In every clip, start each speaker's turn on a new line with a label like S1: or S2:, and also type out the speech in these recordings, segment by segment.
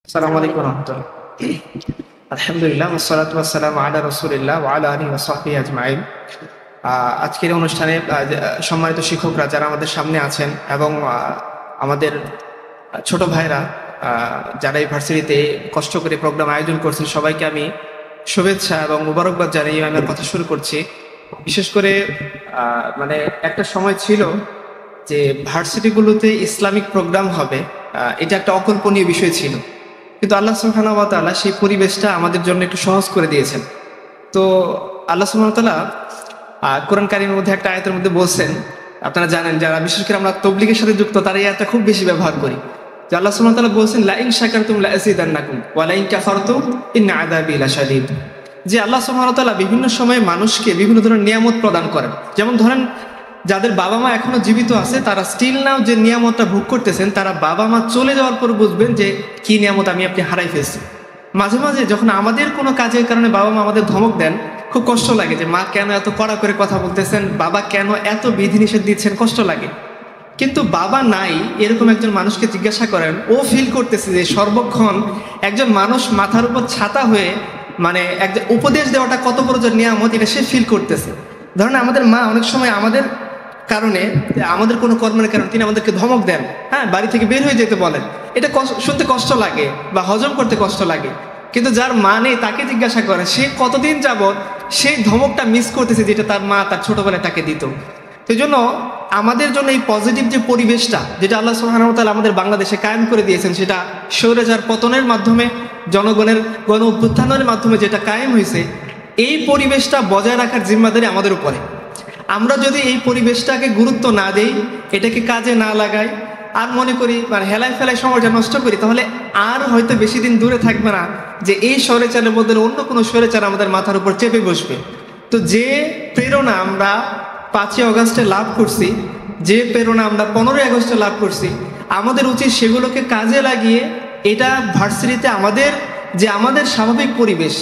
S1: আসসালামু আলাইকুম রহমতুল্লাহ। আলহামদুলিল্লাহ ওয়াসসালাতু ওয়াসসালামু আলা রাসূলিল্লাহ ওয়া আলা আলিহি ওয়া সাহবিহি আজমাইন। আজকের অনুষ্ঠানে সম্মানিত শিক্ষকরা যারা আমাদের সামনে আছেন এবং আমাদের ছোট ভাইরা যারা এই ভার্সিটিতে কষ্ট করে প্রোগ্রাম আয়োজন করছেন, সবাইকে আমি শুভেচ্ছা এবং মুবারকবাদ জানিয়ে আমার কথা শুরু করছি। বিশেষ করে মানে একটা সময় ছিল যে ভার্সিটিগুলোতে ইসলামিক প্রোগ্রাম হবে, এটা একটা অকল্পনীয় বিষয় ছিল, কিন্তু আল্লাহ সুবহানাহু ওয়া তাআলা সেই পরিবেশটা আমাদের জন্য একটু সহজ করে দিয়েছেন। তো আল্লাহ সুবহানাহু ওয়া তাআলা কোরআন কারীমের মধ্যে একটা আয়াতের মধ্যে বলছেন, আপনারা জানেন যারা বিশেষ করে আমরা তাবলীগের সাথে যুক্ত তারা এই আয়াতটা খুব বেশি ব্যবহার করি, যে আল্লাহ সুবহানাহু ওয়া তাআলা বলছেন লা ইন শাকারতুম লা আযীদান্নাকুম ওয়া লা ইন কাফারতুম ইন্না আযাবি লাশাদীদ। যে আল্লাহ সুবহানাহু ওয়া তাআলা বিভিন্ন সময়ে মানুষকে বিভিন্ন ধরনের নিয়ামত প্রদান করেন। যেমন ধরেন যাদের বাবা মা এখনো জীবিত আছে তারা স্টিল নাও যে নিয়ামতটা ভোগ করতেছেন, তারা বাবা মা চলে যাওয়ার পর বুঝবেন যে কি নিয়ামত আপনি হারাই ফেলছি। মাঝে মাঝে যখন আমাদের কোনো কাজের কারণে বাবা মা আমাদের ধমক দেন, খুব কষ্ট লাগে যে মা কেন এত কড়া করে কথা বলতেছেন, বাবা কেন এত বিধিনিষেধ দিচ্ছেন, কষ্ট লাগে। কিন্তু বাবা নাই এরকম একজন মানুষকে জিজ্ঞাসা করেন, ও ফিল করতেছে যে সর্বক্ষণ একজন মানুষ মাথার উপর ছাতা হয়ে মানে একজন উপদেশ দেওয়াটা কত বড় যে নিয়ামত, এটা সে ফিল করতেছে। ধরেন আমাদের মা অনেক সময় আমাদের কারণে, আমাদের কোনো কর্মের কারণে তিনি আমাদেরকে ধমক দেন, হ্যাঁ, বাড়ি থেকে বের হয়ে যেতে বলেন, এটা শুনতে কষ্ট লাগে বা হজম করতে কষ্ট লাগে। কিন্তু যার মা নেই তাকে জিজ্ঞাসা করে সে কতদিন যাবৎ সেই ধমকটা মিস করতেছে যেটা তার মা তার ছোটবেলায় তাকে দিত। সেই জন্য আমাদের জন্য এই পজিটিভ যে পরিবেশটা যেটা আল্লাহ সুবহানাহু ওয়া তাআলা আমাদের বাংলাদেশে কায়েম করে দিয়েছেন, সেটা স্বৈরাচার পতনের মাধ্যমে, জনগণের গণ অভ্যুত্থানের মাধ্যমে যেটা কায়েম হয়েছে, এই পরিবেশটা বজায় রাখার জিম্মাদারি আমাদের উপরে। আমরা যদি এই পরিবেশটাকে গুরুত্ব না দেই, এটাকে কাজে না লাগাই, আর মনে করি মানে হেলাই ফেলাই সময়টা নষ্ট করি, তাহলে আর হয়তো বেশি দিন দূরে থাকবে না যে এই স্বৈরাচারের বদলে অন্য কোনো স্বৈরাচার আমাদের মাথার উপর চেপে বসবে। তো যে প্রেরণা আমরা 5ই অগাস্টে লাভ করছি, যে প্রেরণা আমরা 15ই আগস্টে লাভ করছি, আমাদের উচিত সেগুলোকে কাজে লাগিয়ে এটা ভার্সিটিতে আমাদের স্বাভাবিক পরিবেশ,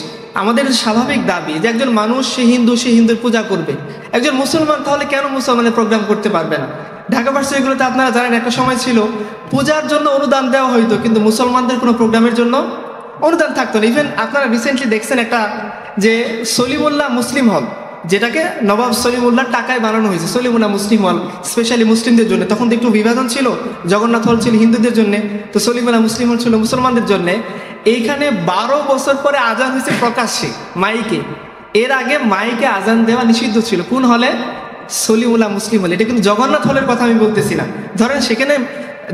S1: আমাদের স্বাভাবিক দাবি যে একজন মানুষ সে হিন্দুর পূজা করবে, একজন মুসলমান তাহলে কেন মুসলমানের প্রোগ্রাম করতে পারবে না? ঢাকা ভার্সিটিগুলোতে আপনারা জানেন একটা সময় ছিল পূজার জন্য অনুদান দেওয়া হইতো, কিন্তু মুসলমানদের কোনো প্রোগ্রামের জন্য অনুদান থাকতো না। ইভেন আপনারা রিসেন্টলি দেখছেন একটা যে সলিমুল্লাহ মুসলিম হল, যেটাকে নবাব সলিমুল্লাহ টাকায় বানানো হয়েছে, সলিমুল্লাহ মুসলিম হল স্পেশালি মুসলিমদের জন্য। তখন তো একটু বিভাজন ছিল, জগন্নাথ হল ছিল হিন্দুদের জন্য, তো সলিমুল্লাহ মুসলিম হল ছিল মুসলমানদের জন্য। এইখানে 12 বছর পরে আজান হয়েছে প্রকাশ্যে মাইকে। এর আগে মাইকে আজান দেওয়া নিষিদ্ধ ছিল। কোন হলে? সলিমুল্লাহ মুসলিম হলে। এটা কিন্তু জগন্নাথ হলের কথা আমি বলতেছি না। ধরেন সেখানে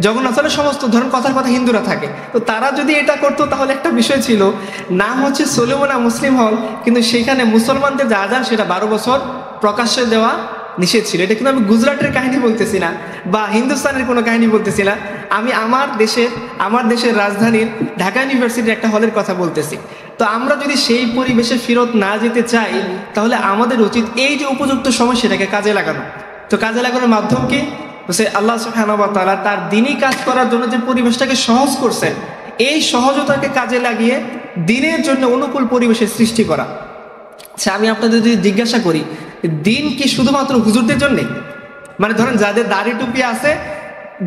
S1: জগন্নাথ হলে সমস্ত ধরেন কথার কথা হিন্দুরা থাকে, তো তারা যদি এটা করতো তাহলে একটা বিষয় ছিল, নাম হচ্ছে সলিমুল্লাহ মুসলিম হল, কিন্তু সেখানে মুসলমানদের যে আজান সেটা 12 বছর প্রকাশ্যে দেওয়া নিষেধ ছিল। এটা কিন্তু আমি গুজরাটের কাহিনী বলতেছি না বা হিন্দুস্তানের কোনো কাহিনী বলতেছি না, আমি আমার দেশের রাজধানীর ঢাকা ইউনিভার্সিটির একটা হলের কথা বলতেছি। তো আমরা যদি সেই পরিবেশে ফেরত না যেতে চাই, তাহলে আমাদের উচিত এই যে উপযুক্ত সময় সেটাকে কাজে লাগানো। তো কাজে লাগানোর মাধ্যম কি? সে আল্লাহ সুবহানাহু ওয়া তাআলা তার দ্বীনি কাজ করার জন্য যে পরিবেশটাকে সহজ করছেন, এই সহজতাকে কাজে লাগিয়ে দ্বীনের জন্য অনুকূল পরিবেশের সৃষ্টি করা। আচ্ছা, আমি আপনাদের যদি জিজ্ঞাসা করি, দ্বীন কি শুধুমাত্র হুজুরদের জন্যে? মানে ধরেন যাদের দাড়ি টুপি আছে,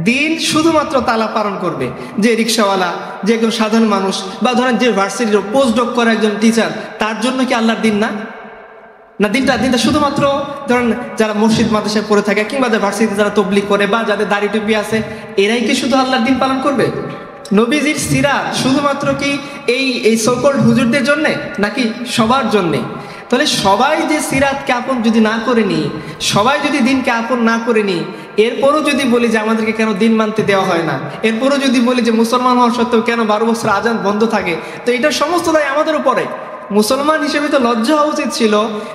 S1: দ্বীন শুধুমাত্র তালা পালন করবে, যে রিক্সাওয়ালা, যে একজন সাধারণ মানুষ, বা ধরেন যে ভার্সিটির পোস্ট ডক করা একজন টিচার, তার জন্য কি আল্লাহর দ্বীন না? না, দিনটা শুধুমাত্র ধরেন যারা মসজিদ মাদ্রাসায় পড়ে থাকে কিংবা ভার্সিটিতে যারা তবলিগ করে বা যাদের দাড়ি টুপি আছে, এরাই কি শুধু আল্লাহর দ্বীন পালন করবে? নবীজির সিরাত শুধুমাত্র কি এই সকল হুজুরদের জন্যে নাকি সবার জন্যে? তাহলে সবাই যে সিরাতকে আপন যদি না করে নি, সবাই যদি দিনকে আপন না করে নি, এরপরও যদি বলি যে আমাদেরকে কেন দিন মানতে দেওয়া হয় না, এরপরও যদি বলি যে মুসলমান হওয়া সত্ত্বেও কেন 12 বছর আজান বন্ধ থাকে, তো এটা সমস্ত দায় আমাদের উপরে। মুসলমান হিসেবে তো লজ্জা হওয়া উচিত ছিল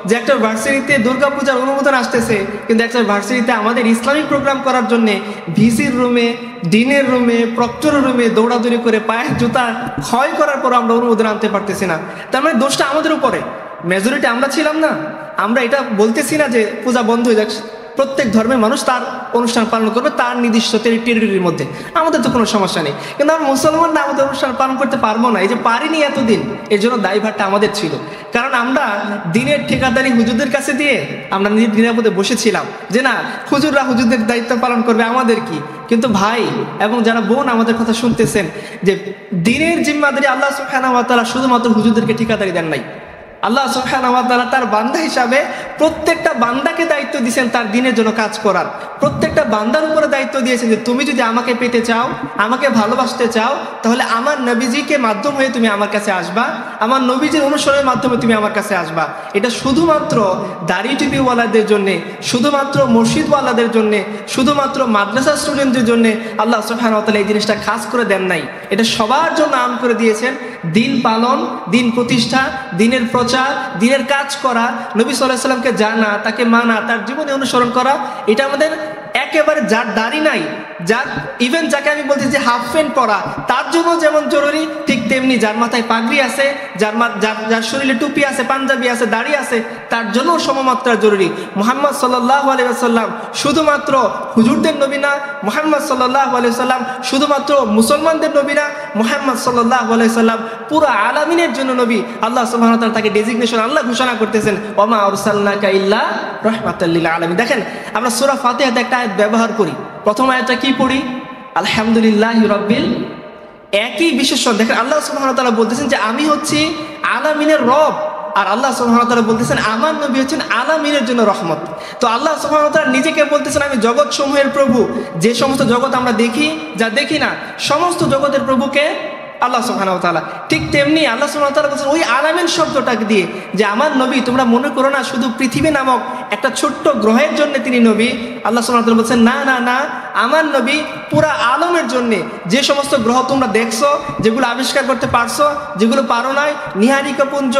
S1: যে একটা ভার্সিটিতে দুর্গাপূজার অনুমোদন আসতেছে, কিন্তু একটা ভার্সিটিতে আমাদের ইসলামিক প্রোগ্রাম করার জন্য ভিসির রুমে, ডিনের রুমে, প্রক্টরের রুমে দৌড়াদৌড়ি করে পায়ের জুতা ক্ষয় করার পর আমরা অনুমোদন আনতে পারতেছি না। তার মানে দোষটা আমাদের উপরে, মেজরিটি আমরা ছিলাম না। আমরা এটা বলতেছি না যে পূজা বন্ধ হয়ে যাক, প্রত্যেক ধর্মের মানুষ তার অনুষ্ঠান পালন করবে তার নির্দিষ্ট টেরিটরির মধ্যে, আমাদের তো কোনো সমস্যা নেই। কিন্তু আমরা মুসলমানরা আমাদের অনুষ্ঠান পালন করতে পারবো না, এই যে পারিনি এতদিন, এর জন্য দায়ভারটা আমাদের ছিল। কারণ আমরা দিনের ঠিকাদারি হুজুরদের কাছে দিয়ে আমরা নিজের নিরাপদে বসেছিলাম যে না, হুজুররা হুজুরদের দায়িত্ব পালন করবে, আমাদের কি। কিন্তু ভাই এবং যারা বোন আমাদের কথা শুনতেছেন, যে দিনের জিম্মাদারি আল্লাহ সুবহানাহু ওয়া তাআলা শুধুমাত্র হুজুরদেরকে ঠিকাদারি দেন নাই। আল্লাহ সুবহানাহু ওয়া তাআলা তার বান্দা হিসাবে প্রত্যেকটা বান্দাকে দায়িত্ব দিয়েছেন তার দিনের জন্য কাজ করার। প্রত্যেকটা বান্দার উপরে দায়িত্ব দিয়েছেন যে তুমি যদি আমাকে পেতে চাও, আমাকে ভালোবাসতে চাও, তাহলে আমার নবীজিকে মাধ্যম হয়ে তুমি আমার কাছে আসবা, আমার নবীজির অনুসরণের মাধ্যমে তুমি আমার কাছে আসবা। এটা শুধুমাত্র দাড়ি টুপিওয়ালাদের জন্যে, শুধুমাত্র মসজিদওয়ালাদের জন্যে, শুধুমাত্র মাদ্রাসা স্টুডেন্টদের জন্যে আল্লাহ সুবহানাহু ওয়া তাআলা এই জিনিসটা খাস করে দেন নাই। এটা সবার জন্য আম করে দিয়েছেন। দিন পালন, দিন প্রতিষ্ঠা, দিনের প্রচার, দিনের কাজ করা, নবী সাল্লাল্লাহু আলাইহি ওয়াসাল্লামকে জানা, তাকে মানা, তার জীবনে অনুসরণ করা, এটা আমাদের একেবারে, যার দাড়ি নাই, যার ইভেন যাকে আমি বলছি যে হাফ প্যান্ট পরা, তার জন্য যেমন জরুরি, ঠিক তেমনি যার মাথায় পাগড়ি আছে, যার শরীরে টুপি আছে, পাঞ্জাবি আছে, দাড়ি আছে, তার জন্য সমমাত্রা জরুরি। মুহাম্মদ সাল্লাল্লাহু আলাইহি ওয়াসাল্লাম শুধুমাত্র হুজুরদের নবী না, মুহাম্মদ সাল্লাল্লাহু আলাইহি ওয়াসাল্লাম শুধুমাত্র মুসলমানদের নবী না, মুহাম্মদ সাল্লাল্লাহু আলাইহি ওয়াসাল্লাম পুরো আলামিনের জন্য নবী। আল্লাহ সুবহানাহু ওয়া তাআলা তাকে ডেজিগনেশন আল্লাহ ঘোষণা করতেছেন, ওমা আরসালনাকা ইল্লা রাহমাতাল লিল আলামিন। দেখেন আমরা সূরা ফাতিহাতে একটা আয়াত ব্যবহার করি, প্রথম আয়াতটা কি পড়ি? আলহামদুলিল্লাহি রাব্বিল, একই বিশেষণ। দেখেন আল্লাহ সুবহানাহু ওয়া তাআলা বলতেছেন যে আমি হচ্ছি আলামিনের রব, আর আল্লাহ সুবহানাহু ওয়া তাআলা বলতেছেন আমার নবী হচ্ছেন আলামিনের জন্য রহমত। তো আল্লাহ সুবহানাহু ওয়া তাআলা নিজেকে বলতেছেন আমি জগৎ সমূহের প্রভু। যে সমস্ত জগৎ আমরা দেখি, যা দেখি না, সমস্ত জগতের প্রভুকে আল্লাহ সুবহানাহু ওয়া তাআলা। ঠিক তেমনি আল্লাহ সুবহানাহু ওয়া তাআলা বলছেন ওই আলামিন শব্দটাকে দিয়ে যে আমার নবী, তোমরা মনে করো না শুধু পৃথিবী নামক একটা ছোট্ট গ্রহের জন্য তিনি নবী। আল্লাহ সুবহানাহু ওয়া তাআলা বলছেন না না না, আমার নবী পুরা আলমের জন্যে। যে সমস্ত গ্রহ তোমরা দেখছো, যেগুলো আবিষ্কার করতে পারছো, যেগুলো পারো নাই, নিহারিকাপুঞ্জ,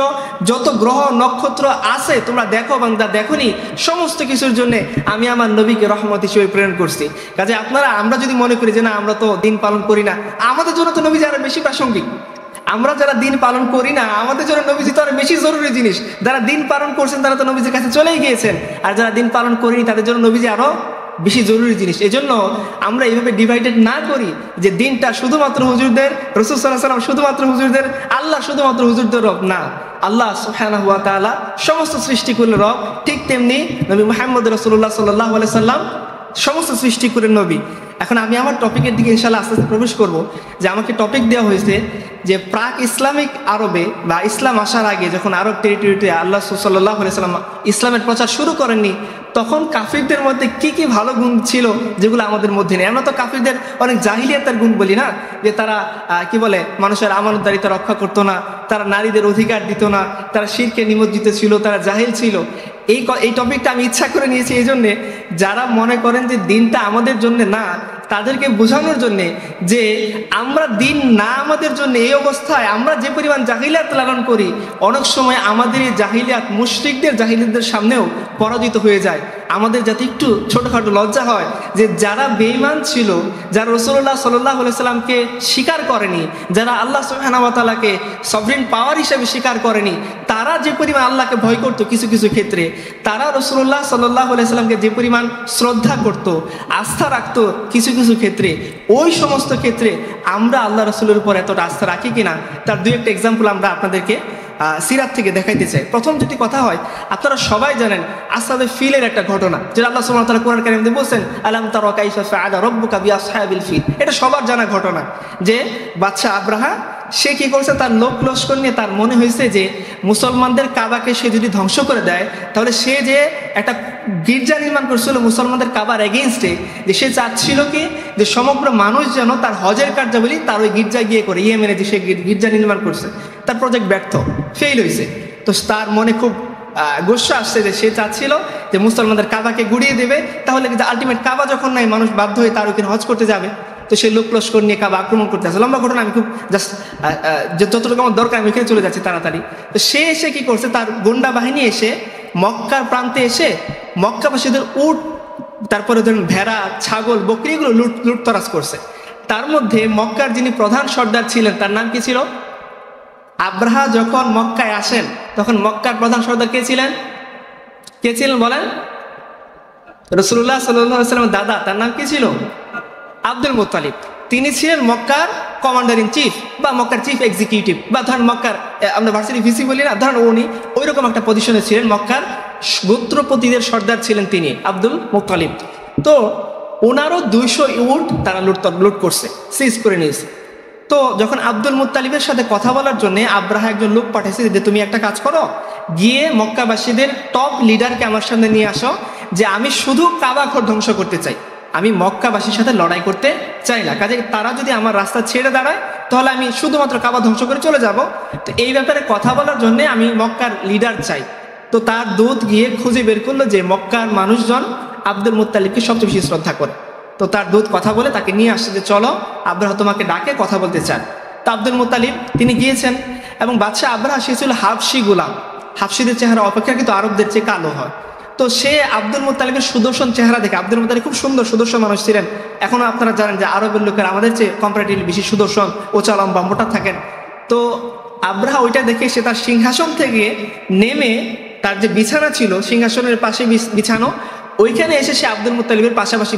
S1: যত গ্রহ নক্ষত্র আছে তোমরা দেখো এবং যা দেখোনি, সমস্ত কিছুর জন্যে আমি আমার নবীকে রহমত হিসেবে প্রেরণ করছি। কাজে আমরা যদি মনে করি যে না আমরা তো দিন পালন করি না, আমাদের জন্য তো নবী আরো বেশি প্রাসঙ্গিক। আমরা যারা দিন পালন করি না, আমাদের জন্য নবীজি তো আরো বেশি জরুরি জিনিস। যারা দিন পালন করছেন তারা তো নবীজির কাছে চলেই গিয়েছেন, আর যারা দিন পালন করিনি তাদের জন্য নবীজি আরো বেশি জরুরি জিনিস। এজন্য আমরা এইভাবে ডিভাইডেড না করি যে দিনটা শুধুমাত্র হুজুরদের, রাসূল সাল্লাল্লাহু আলাইহি ওয়াসাল্লাম শুধুমাত্র হুজুরদের, আল্লাহ শুধুমাত্র হুজুরদের রব না। আল্লাহ সুবহানাহু ওয়া তাআলা সমস্ত সৃষ্টি করলেন রব, ঠিক তেমনি নবী মুহাম্মদ রাসূলুল্লাহ সাল্লাল্লাহু আলাইহি সাল্লাম সমস্ত সৃষ্টি করে নবী। এখন আমি আমার টপিকের দিকে ইনশাআল্লাহ আস্তে আস্তে প্রবেশ করব। যে আমাকে টপিক দেওয়া হয়েছে যে প্রাক ইসলামিক আরবে বা ইসলাম আসার আগে যখন আরব টেরিটরিতে আল্লাহ সাল্লাল্লাহু আলাইহি সাল্লাম ইসলামের প্রচার শুরু করেননি, তখন কাফিরদের মধ্যে কি কি ভালো গুণ ছিল যেগুলো আমাদের মধ্যে নেই। আমরা তো কাফিরদের অনেক জাহিলিয়াতের গুণ বলি না, যে তারা কি বলে মানুষের আমানতদারিতা রক্ষা করতো না, তারা নারীদের অধিকার দিত না, তারা শিরকে নিমজ্জিত ছিল, তারা জাহিল ছিল। এই টপিকটা আমি ইচ্ছা করে নিয়েছি এই জন্যে, যারা মনে করেন যে দিনটা আমাদের জন্য না, তাদেরকে বোঝানোর জন্যে যে আমরা দিন না আমাদের জন্য, এই অবস্থায় আমরা যে পরিমাণ জাহিলিয়াত লালন করি, অনেক সময় আমাদের এই জাহিলিয়াত মুশরিকদের জাহিলিয়াতদের সামনেও পরাজিত হয়ে যায়। আমাদের যাতে একটু ছোটোখাটো লজ্জা হয় যে যারা বেঈমান ছিল, যারা রাসূলুল্লাহ সাল্লাল্লাহু আলাইহি সাল্লামকে স্বীকার করেনি, যারা আল্লাহ সুবহানাহু ওয়া তাআলাকে সভরেন পাওয়ার হিসেবে স্বীকার করেনি, তারা যে পরিমাণ আল্লাহকে ভয় করতো কিছু কিছু ক্ষেত্রে, তারা রাসূলুল্লাহ সাল্লাল্লাহু আলাইহি সাল্লামকে যে পরিমাণ শ্রদ্ধা করতো, আস্থা রাখতো কিছু কিছু ক্ষেত্রে, ওই সমস্ত ক্ষেত্রে আমরা আল্লাহ রাসূলের উপর এতটা আস্থা রাখি কিনা, তার দুই একটা এক্সাম্পল আমরা আপনাদেরকে সিরাত থেকে দেখাইতে চাই। প্রথম যেটি কথা হয়, আপনারা সবাই জানেন আসহাবে ফিলের একটা ঘটনা, যেটা আল্লাহ সুবহানাহু ওয়া তাআলা কোরআন কারীমে বলছেন আলাম তারা কাইফা ফাআলা রাব্বুকা বিআসহাবিল ফিল। এটা সবার জানা ঘটনা যে বাদশা আব্রাহা সে কি করছে, তার লোক লস্কর নিয়ে তার মনে হয়েছে যে মুসলমানদের কাবাকে সে যদি ধ্বংস করে দেয়, তাহলে সে যে একটা গির্জা নির্মাণ করছিল মুসলমানদের কাবার এগেইনস্টে, যে সে চাচ্ছিল কি যে সমগ্র মানুষ যেন তার হজের কার্যাবলী তার ওই গির্জায় গিয়ে করে, ইয়েমেনে যে সে গির্জা নির্মাণ করছে, তার প্রজেক্ট ব্যর্থ, ফেল হয়েছে। তো তার মনে খুব গোস্বা আসছে যে সে চাচ্ছিল যে মুসলমানদের কাবাকে গুড়িয়ে দেবে, তাহলে আলটিমেট কাবা যখন নাই মানুষ বাধ্য হয়ে তার ওখানে হজ করতে যাবে। তো সে লোক লস্কর নিয়ে কাবা আক্রমণ করতে আসে। লম্বা ঘটনা, আমি খুব জাস্ট যতটুকু আমার দরকার আমি ওখানে চলে যাচ্ছি তাড়াতাড়ি। তো সে এসে কি করছে, তার গুন্ডা বাহিনী এসে মক্কার প্রান্তে এসে মক্কাবাসীদের উট, তারপরে ধরুন ভেড়া, ছাগল, বকরি, এগুলো লুটতরাজ করছে। তার মধ্যে মক্কার যিনি প্রধান সর্দার ছিলেন তার নাম কি ছিল? আব্রাহা যখন মক্কায় আসেন তখন মক্কার প্রধান সর্দার কে ছিলেন? কে ছিলেন বলেন? রাসূলুল্লাহ সাল্লাল্লাহু আলাইহি ওয়াসাল্লামের দাদা, তার নাম কি ছিল? Abdul Muttalib. তিনি ছিলেন মক্কার কমান্ডার ইন চিফ বা মক্কার চিফ এক্সিকিউটিভ, বা ধরেন মক্কার আমরা ভার্সিটি ভিসি বলি না, ধরেন উনি ওই রকম একটা পজিশনে ছিলেন। মক্কার গোত্রপতিদের সর্দার ছিলেন তিনি, আব্দুল মুত্তালিব। তো ওনারও 200 উট তারা লুট করছে, সিজ করে নিয়েছে। তো যখন আব্দুল মুত্তালিবের সাথে কথা বলার জন্য আব্রাহা একজন লোক পাঠাইছে যে তুমি একটা কাজ করো, গিয়ে মক্কাবাসীদের টপ লিডারকে আমার সামনে নিয়ে আসো, যে আমি শুধু কাবা ঘর ধ্বংস করতে চাই, আমি মক্কাবাসীর সাথে লড়াই করতে চাই না। কাজে তারা যদি আমার রাস্তা ছেড়ে দাঁড়ায় তাহলে আমি শুধুমাত্র কাবা ধ্বংস করে চলে যাব। তো এই ব্যাপারে কথা বলার জন্য আমি মক্কার লিডার চাই। তো তার দূত গিয়ে খুঁজে বের করলো যে মক্কার মানুষজন আব্দুল মুত্তালিবকে সবচেয়ে বেশি শ্রদ্ধা করে। তো তার দূত কথা বলে তাকে নিয়ে আসছে যে চলো, আব্রাহা তোমাকে ডাকে, কথা বলতে চান। তো আব্দুল মুত্তালিব তিনি গিয়েছেন, এবং বাদশাহ আব্রাহা সে ছিল হাবশি গোলাম। হাবশিদের চেহারা অপেক্ষাকৃত আরবদের চেয়ে কালো হয়। তো সে আব্দুল মুত্তালিবের সুদর্শন চেহারা দেখে, আব্দুল মুত্তালিব খুব সুন্দর সুদর্শন মানুষ ছিলেন। এখনো আপনারা জানেন যে আরবের লোকের আমাদের চেয়ে কম্পারেটিভলি বেশি সুদর্শন, ওচা লম্বা মোটা থাকেন। তো আব্রাহা ওইটা দেখে সে তার সিংহাসন থেকে নেমে, তার যে বিছানা ছিল সিংহাসনের পাশে বিছানো, ওইখানে এসে সে আব্দুল মুত্তালিবের পাশাপাশি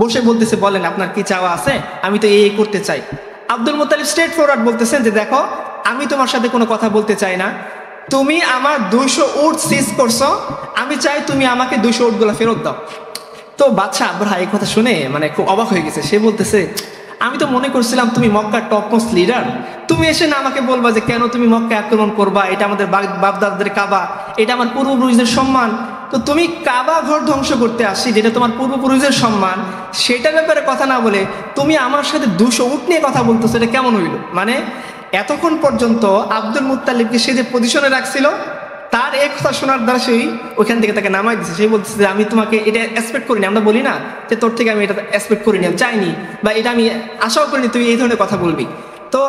S1: বসে বলতেছে, বলেন আপনার কি চাওয়া আছে, আমি তো এই করতে চাই। আব্দুল মুত্তালিব স্ট্রেট ফরওয়ার্ড বলতেছেন যে দেখো, আমি তোমার সাথে কোনো কথা বলতে চাই না, তুমি আমার 200 উট সিজ করছো, আমি চাই তুমি আমাকে 200 উটগুলো ফেরত দাও। তো বাদশা আব্রাহা এই কথা শুনে মানে খুব অবাক হয়ে গেছে। সে বলতেছে, আমি তো মনে করছিলাম তুমি মক্কার টপমোস্ট লিডার, তুমি এসে না আমাকে বলবা যে কেন তুমি মক্কা আক্রমণ করবা, এটা আমাদের বাপদাদাদের কাবা, এটা আমার পূর্বপুরুষদের সম্মান। তো তুমি কাবা ঘর ধ্বংস করতে আসছি, যেটা তোমার পূর্বপুরুষদের সম্মান, সেটার ব্যাপারে কথা না বলে তুমি আমার সাথে 200 উট নিয়ে কথা বলতেছো, এটা কেমন হইল? মানে এতক্ষণ পর্যন্ত আব্দুল মুত্তালিবকে সে যে পজিশনে রাখছিল, তার এক কথা শোনার দ্বারা সেই ওইখান থেকে তাকে নামাই দিচ্ছে। সে বলতেছে যে আমি তোমাকে এটা এক্সপেক্ট করিনি। আমরা বলি না যে তোর থেকে আমি এটা এক্সপেক্ট করিনি, আমি চাইনি, বা এটা আমি আশাও করিনি তুই এই ধরনের কথা বলবি। তো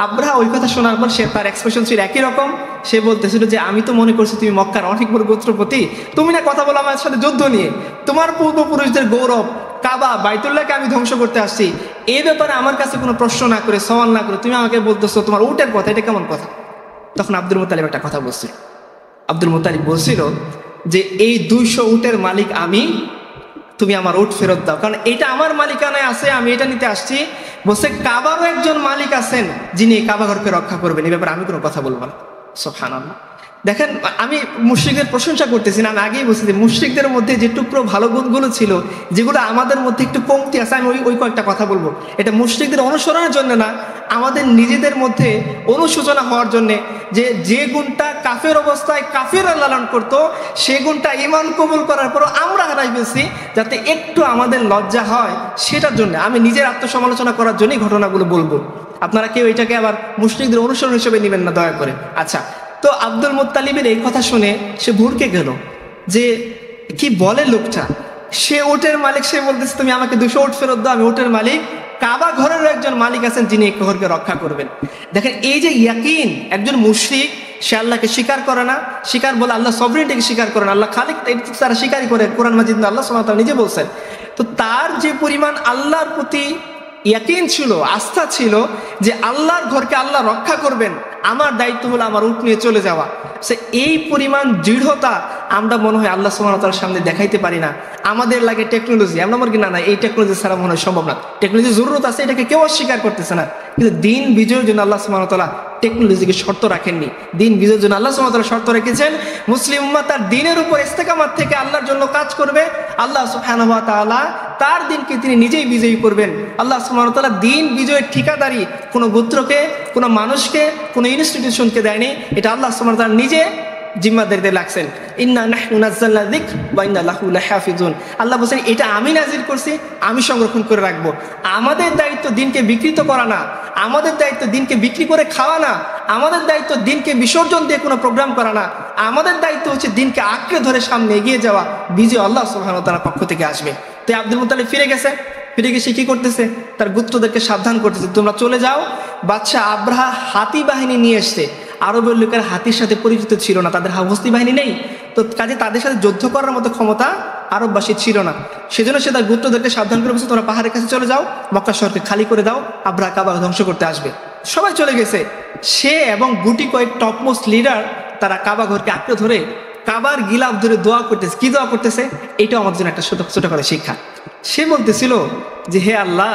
S1: আব্রাহা ওই কথা শোনার পর সে তার এক্সপ্রেশন ছিল একই রকম। সে বলতেছিল যে আমি তো মনে করছি তুমি মক্কার অনেক বড় গোত্রপতি, তুমি না কথা বলো আমার সাথে যুদ্ধ নিয়ে, তোমার পূর্বপুরুষদের গৌরব কাবা বাইতুল্লাহকে আমি ধ্বংস করতে আসছি, এই ব্যাপারে আমার কাছে কোনো প্রশ্ন না করে, সওয়াল না করে তুমি আমাকে বলতেছো তোমার উটের কথা, এটা কেমন কথা? তখন আব্দুল মুত্তালিব একটা কথা বলছিল। আব্দুল মুত্তালিব বলছিল যে এই 200 উটের মালিক আমি, তুমি আমার উট ফেরত দাও, কারণ এটা আমার মালিকানায় আছে, আমি এটা নিতে আসছি। বলছে কাবারও একজন মালিক আছেন যিনি এই কাবাঘরকে রক্ষা করবেন, এই ব্যাপারে আমি কোনো কথা বলবো না। সুবহানাল্লাহ। দেখেন, আমি মুশরিকদের প্রশংসা করতেছি না, আমি আগেই বলছি যে মুশরিকদের মধ্যে যে টুকরো ভালো গুণগুলো ছিল, যেগুলো আমাদের মধ্যে একটু কমতি আছে, আমি ওই কয়েকটা কথা বলবো। এটা মুশরিকদের অনুসরণের জন্য না, আমাদের নিজেদের মধ্যে অনুশোচনা হওয়ার জন্যে, যে গুণটা কাফের অবস্থায় কাফেররা লালন করতো, সে গুণটা ঈমান কবুল করার পরও আমরা হারাই ফেলছি, যাতে একটু আমাদের লজ্জা হয়, সেটার জন্য আমি নিজের আত্মসমালোচনা করার জন্যই ঘটনাগুলো বলবো। আপনারা কেউ এটাকে আবার মুশরিকদের অনুসরণ হিসেবে নেবেন না দয়া করে। আচ্ছা, তো আব্দুল মুত্তালিবের এই কথা শুনে সে ভুরকে গেল যে কি বলে লোকটা, সে ওটের মালিক, সে বলতেছে তুমি আমাকে 200 উট ফেরত দাও, আমি ওটের মালিক, কাবা ঘরেরও একজন মালিক আছেন যিনি এই ঘরকে রক্ষা করবেন। দেখেন এই যে ইয়াকিন, একজন মুশরিক সে আল্লাহকে স্বীকার করে না, স্বীকার বলে আল্লাহ সভরেনিটিকে স্বীকার করে না, আল্লাহ খালিক তারা স্বীকারই করে, কোরআন মাজিদ আল্লাহ সুবহানাহু ওয়া তাআলা নিজে বলছেন। তো তার যে পরিমাণ আল্লাহর প্রতি ইয়াকিন ছিল, আস্থা ছিল যে আল্লাহর ঘরকে আল্লাহ রক্ষা করবেন, আমার দায়িত্ব হলো আমার উট নিয়ে চলে যাওয়া, সে এই পরিমাণ দৃঢ়তা আমরা মনে হয় আল্লাহ সুবহানাহু ওয়া তাআলার সামনে দেখাইতে পারি না। আমাদের লাগে টেকনোলজি, আমরা মনে করি না এই টেকনোলজি ছাড়া মনে হয় সম্ভব না। টেকনোলজির জরুরত আছে, এটাকে কেউ অস্বীকার করতেছে না, কিন্তু দিন বিজয়ের জন্য আল্লাহ সুবহানাহু ওয়া তাআলা টেকনোলজিকে শর্ত রাখেননি। দিন বিজয়ের জন্য আল্লাহ সুবহানাহু ওয়া তাআলা শর্ত রেখেছেন, মুসলিম উম্মাহ তার দিনের উপর ইস্তেকামাত থেকে আল্লাহর জন্য কাজ করবে, আল্লাহ সুবহানাহু ওয়া তাআলা তার দিনকে তিনি নিজেই বিজয়ী করবেন। আল্লাহ সুবহানাহু ওয়া তাআলা দিন বিজয়ের ঠিকাদারি কোনো গোত্রকে, কোনো মানুষকে, কোনো ইনস্টিটিউশনকে দেয়নি, এটা আল্লাহ সুবহানাহু ওয়া তাআলা নিজে জিম্মাদারিতে লাগছেন। ইন্না নাহনু নাযালনা যিকর ওয়া ইন্না লাহু লাহাফিজুন। আল্লাহ বলেন এটা আমি নাজিল করছি, আমি সংরক্ষণ করে রাখবো। আমাদের দায়িত্ব দিনকে বিকৃত করা না, আমাদের দায়িত্ব দিনকে বিক্রি করে খাওয়া না, আমাদের দায়িত্ব দিনকে বিসর্জন দিয়ে কোনো প্রোগ্রাম করা না, আমাদের দায়িত্ব হচ্ছে দিনকে আঁকড়ে ধরে সামনে এগিয়ে যাওয়া। বিজয় আল্লাহ সুবহানাহু ওয়া তাআলার পক্ষ থেকে আসবে। তো আব্দুল মুত্তালিব ফিরে গেছে, ফিরে গিয়ে সে কি করতেছে, তার গোত্রদেরকে সাবধান করতেছে, তোমরা চলে যাও। বাদশাহ আব্রাহা হাতি বাহিনী নিয়ে এসছে। আরবের লোকের হাতির সাথে পরিচিত ছিল না, তাদের হস্তি বাহিনী নেই, তো কাজে তাদের সাথে যুদ্ধ করার মতো ক্ষমতা আরববাসীর ছিল না। সেজন্য সে তার গোত্রদেরকে সাবধান করে বলছে তোমরা পাহাড়ের কাছে চলে যাও, মক্কা শহরকে খালি করে দাও, আব্রাহা কাবা ধ্বংস করতে আসবে। সবাই চলে গেছে। সে এবং গুটি কয়েক টপমোস্ট লিডার তারা কাবা ঘরকে আঁকড়ে ধরে কাবার গিলাফ ধরে দোয়া করতেছে। কি দোয়া করতেছে? এটাও আমাদের জন্য একটা ছোট করে শিক্ষা। সে বলতেছিল যে হে আল্লাহ,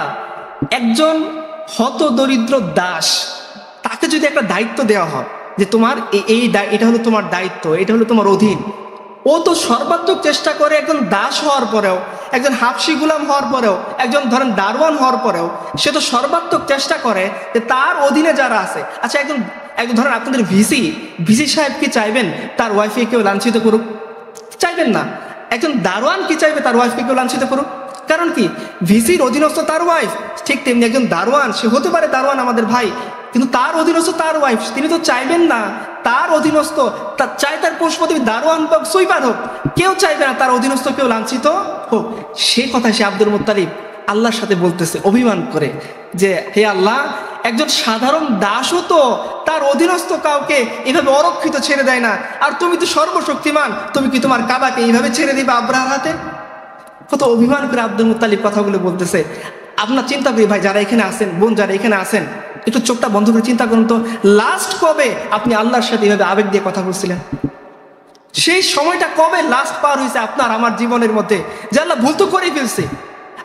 S1: একজন হত দরিদ্র দাস, তাকে যদি একটা দায়িত্ব দেওয়া হয় যে তোমার এটা হলো তোমার দায়িত্ব, এটা হলো তোমার অধীন, ও তো সর্বাত্মক চেষ্টা করে একজন দাস হওয়ার পরেও, একজন হাফসি গুলাম হওয়ার পরেও, একজন ধরেন দারোয়ান হওয়ার পরেও সে তো সর্বাত্মক চেষ্টা করে যে তার অধীনে যারা আছে। আচ্ছা, একজন ধরেন আপনাদের ভিসি সাহেব কি চাইবেন তার ওয়াইফকে কেউ লাঞ্ছিত করুক? চাইবেন না। একজন দারোয়ান কি চাইবে তার ওয়াইফকে কেউ লাঞ্ছিত করুক? কারণ কি, ভিসির অধীনস্থ তার ওয়াইফ। ঠিক তেমনি একজন দারোয়ান, সে হতে পারে দারোয়ান আমাদের ভাই, কিন্তু তার অধীনস্থ তার ওয়াইফ। তিনি তো চাইবেন না তার অধীনস্থ, তার চাই তার পুষ্পদেবী দারোয়ান হোক, সুইপার হোক, কেউ চাইবে না তার অধীনস্থ কেউ লাঞ্ছিত হোক। সে কথা সে আব্দুল মুত্তালিব আল্লাহর সাথে বলতেছে অভিমান করে যে হে আল্লাহ, একজন সাধারণ দাসও তো তার অধীনস্থ কাউকে এভাবে অরক্ষিত ছেড়ে দেয় না, আর তুমি তো সর্বশক্তিমান, তুমি কি তোমার কাবাকে এইভাবে ছেড়ে দিবা আব্রাহার হাতে? কত অভিমান করে আব্দুল মুত্তালিব কথাগুলো বলতেছে। আপনার চিন্তা করি ভাই, যারা এখানে আছেন, বোন যারা এখানে আছেন, একটু চোখটা বন্ধ করে চিন্তা করুন তো, লাস্ট কবে আপনি আল্লাহর সাথে এভাবে আবেগ দিয়ে কথা বলছিলেন? সেই সময়টা কবে লাস্ট পার হয়েছে আপনার আমার জীবনের মধ্যে? যে আল্লাহ ভুল তো করে ফেলছে,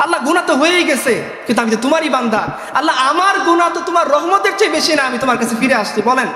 S1: আল্লাহ গুনাহ তো হয়েই গেছে, কিন্তু আমি তো তোমারই বান্দা, আল্লাহ আমার গুনাহ তো তোমার রহমতের চেয়ে বেশি না, আমি তোমার কাছে ফিরে আসছি। বলেন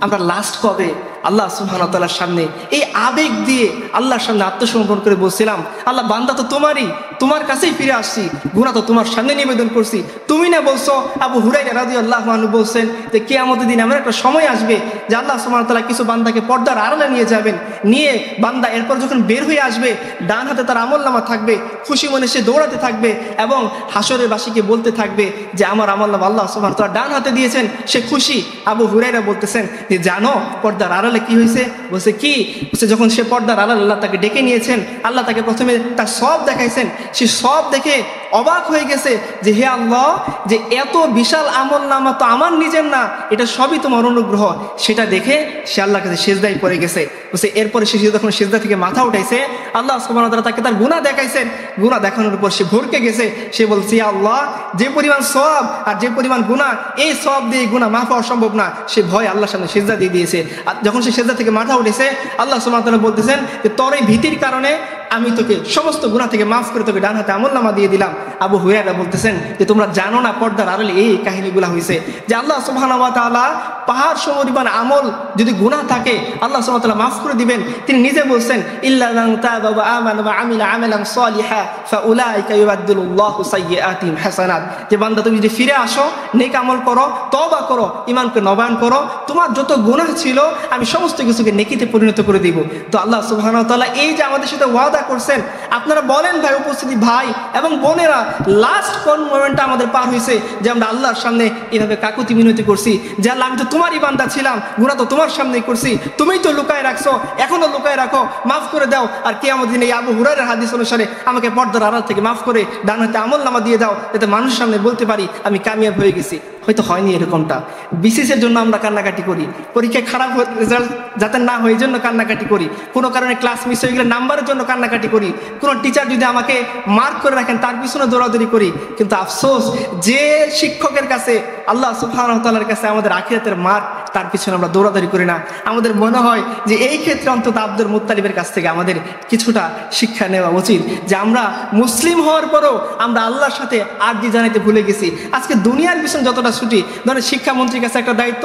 S1: আমরা লাস্ট কবে আল্লাহ সুবহানাহু ওয়া তাআলার সামনে এই আবেগ দিয়ে আল্লাহর সামনে আত্মসমর্পণ করে বলছিলাম, আল্লাহ বান্দা তো তোমারই, তোমার কাছেই ফিরে আসছি, গুনাহ তো তোমার সামনে নিবেদন করছি। তুমি না বলছো, আবু হুরায়রা রাদিয়াল্লাহু আনহু বলছেন যে কিয়ামতের দিন এমন একটা সময় আসবে যে আল্লাহ সুবহানাহু ওয়া তাআলা কিছু বান্দাকে পর্দার আড়ালে নিয়ে যাবেন, নিয়ে বান্দা এরপর যখন বের হয়ে আসবে, ডান হাতে তার আমলনামা থাকবে, খুশি মনে সে দৌড়াতে থাকবে এবং হাসরের বাসীকে বলতে থাকবে যে আমার আমলনামা আল্লাহ সুবহানাহু ওয়া তাআলা ডান হাতে দিয়েছেন, সে খুশি। আবু হুরায়রা বলতেছেন যে জানো পর্দার আড়ালে কি হয়েছে? বলছে কি? বলছে যখন সে পর্দার আড়ালে আল্লাহ তাকে ডেকে নিয়েছেন, আল্লাহ তাকে প্রথমে তার সব দেখাইছেন, সে সব দেখে অবাক হয়ে গেছে যে হে আল্লাহ, যে এত বিশাল আমলনামা তো আমার নিজের না, এটা সবই তোমার অনুগ্রহ। সেটা দেখে সে আল্লাহর কাছে সিজদায় পড়ে গেছে। বলছে এরপরে সে যখন সিজদা থেকে মাথা উঠাইছে, আল্লাহ সুবহানাহু ওয়া তাআলা তাকে তার গুনাহ দেখাইছেন। গুনাহ দেখানোর পর সে ভরকে গেছে। সে বলছে আল্লাহ, যে পরিমাণ সওয়াব আর যে পরিমাণ গুনাহ, এই সওয়াব দিয়ে গুনাহ মাফ হওয়া সম্ভব না। সে ভয় আল্লাহর সামনে সিজদা দিয়ে দিয়েছে। আর যখন সে সিজদা থেকে মাথা উঠেছে, আল্লাহ সুবহানাহু ওয়া তাআলা বলতেছেন যে তোর এই ভীতির কারণে আমি তোকে সমস্ত গুনাহ থেকে মাফ করে তোকে ডান হাতে আমলনামা দিয়ে দিলাম। আবু হুরায়রা বলতেছেন যে তোমরা জানো না পর্দার আড়ালে এই কাহিনীগুলো হয়েছে, যে আল্লাহ সুবহানাহু ওয়া তাআলা পাহাড় সমপরিমাণ আমল যদি গুনাহ থাকে আল্লাহ সুবহানাহু ওয়া তাআলা মাফ করে দিবেন। তিনি নিজে বলছেন ইল্লা মান তাবা ওয়া আমানা ওয়া আমিলা আমালান সালিহা ফাউলাইকা ইউবাদদিলুল্লাহু সাইয়্যাতিহিম হাসানাত। যে বান্দা তুমি যদি ফিরে আসো, নেক আমল করো, তওবা করো, ঈমানকে নবায়ন করো, তোমার যত গুনাহ ছিল আমি সমস্ত কিছুকে নেকিতে পরিণত করে দিব। তো আল্লাহ সুবহানাহু ওয়া তাআলা এই যে আমাদের সাথে ওয়াদা করছেন, আপনারা বলেন ভাই, উপস্থিতি ভাই এবং বোনেরা, লাস্ট কোন মোমেন্টটা আমাদের পার হয়েছে যে আমরা আল্লাহর সামনে এইভাবে কাকুতি মিনতি করছি যে আল্লাহ আমি তো তোমারই বান্দা ছিলাম, গুনাহ তো তোমার সামনেই করছি, তুমিই তো লুকায় রাখছো, এখনো লুকায় রাখো, মাফ করে দাও। আর কিয়ামতের দিনে এই আবু হুরায়রার হাদিস অনুসারে আমাকে পর্দার আড়াল থেকে মাফ করে ডান হাতে আমলনামা দিয়ে দাও, যাতে মানুষের সামনে বলতে পারি আমি কামিয়াব হয়ে গেছি। হয়তো হয়নি এরকমটা, বিসিএসের জন্য আমরা কান্নাকাটি করি, পরীক্ষায় খারাপ রেজাল্ট যাতে না হয় এই জন্য কান্নাকাটি করি, কোনো কারণে ক্লাস মিস হয়ে গেলে নাম্বারের জন্য কান্নাকাটি করি, কোনো টিচার যদি আমাকে মার্ক করে রাখেন তার পিছনে দৌড়াদৌড়ি করি। কিন্তু আফসোস, যে শিক্ষকের কাছে আল্লাহ সুবহানাহু ওয়া তাআলার কাছে আমাদের আখিরাতের মার্ক, তার পিছনে আমরা দৌড়াদৌড়ি করি না। আমাদের মনে হয় যে এই ক্ষেত্রে অন্তত আব্দুল মুত্তালিবের কাছ থেকে আমাদের কিছুটা শিক্ষা নেওয়া উচিত, যে আমরা মুসলিম হওয়ার পরও আমরা আল্লাহর সাথে আরজি জানাইতে ভুলে গেছি। আজকে দুনিয়ার পিছনে যতটা ছুটি, ধরেন শিক্ষামন্ত্রীর কাছে একটা দায়িত্ব,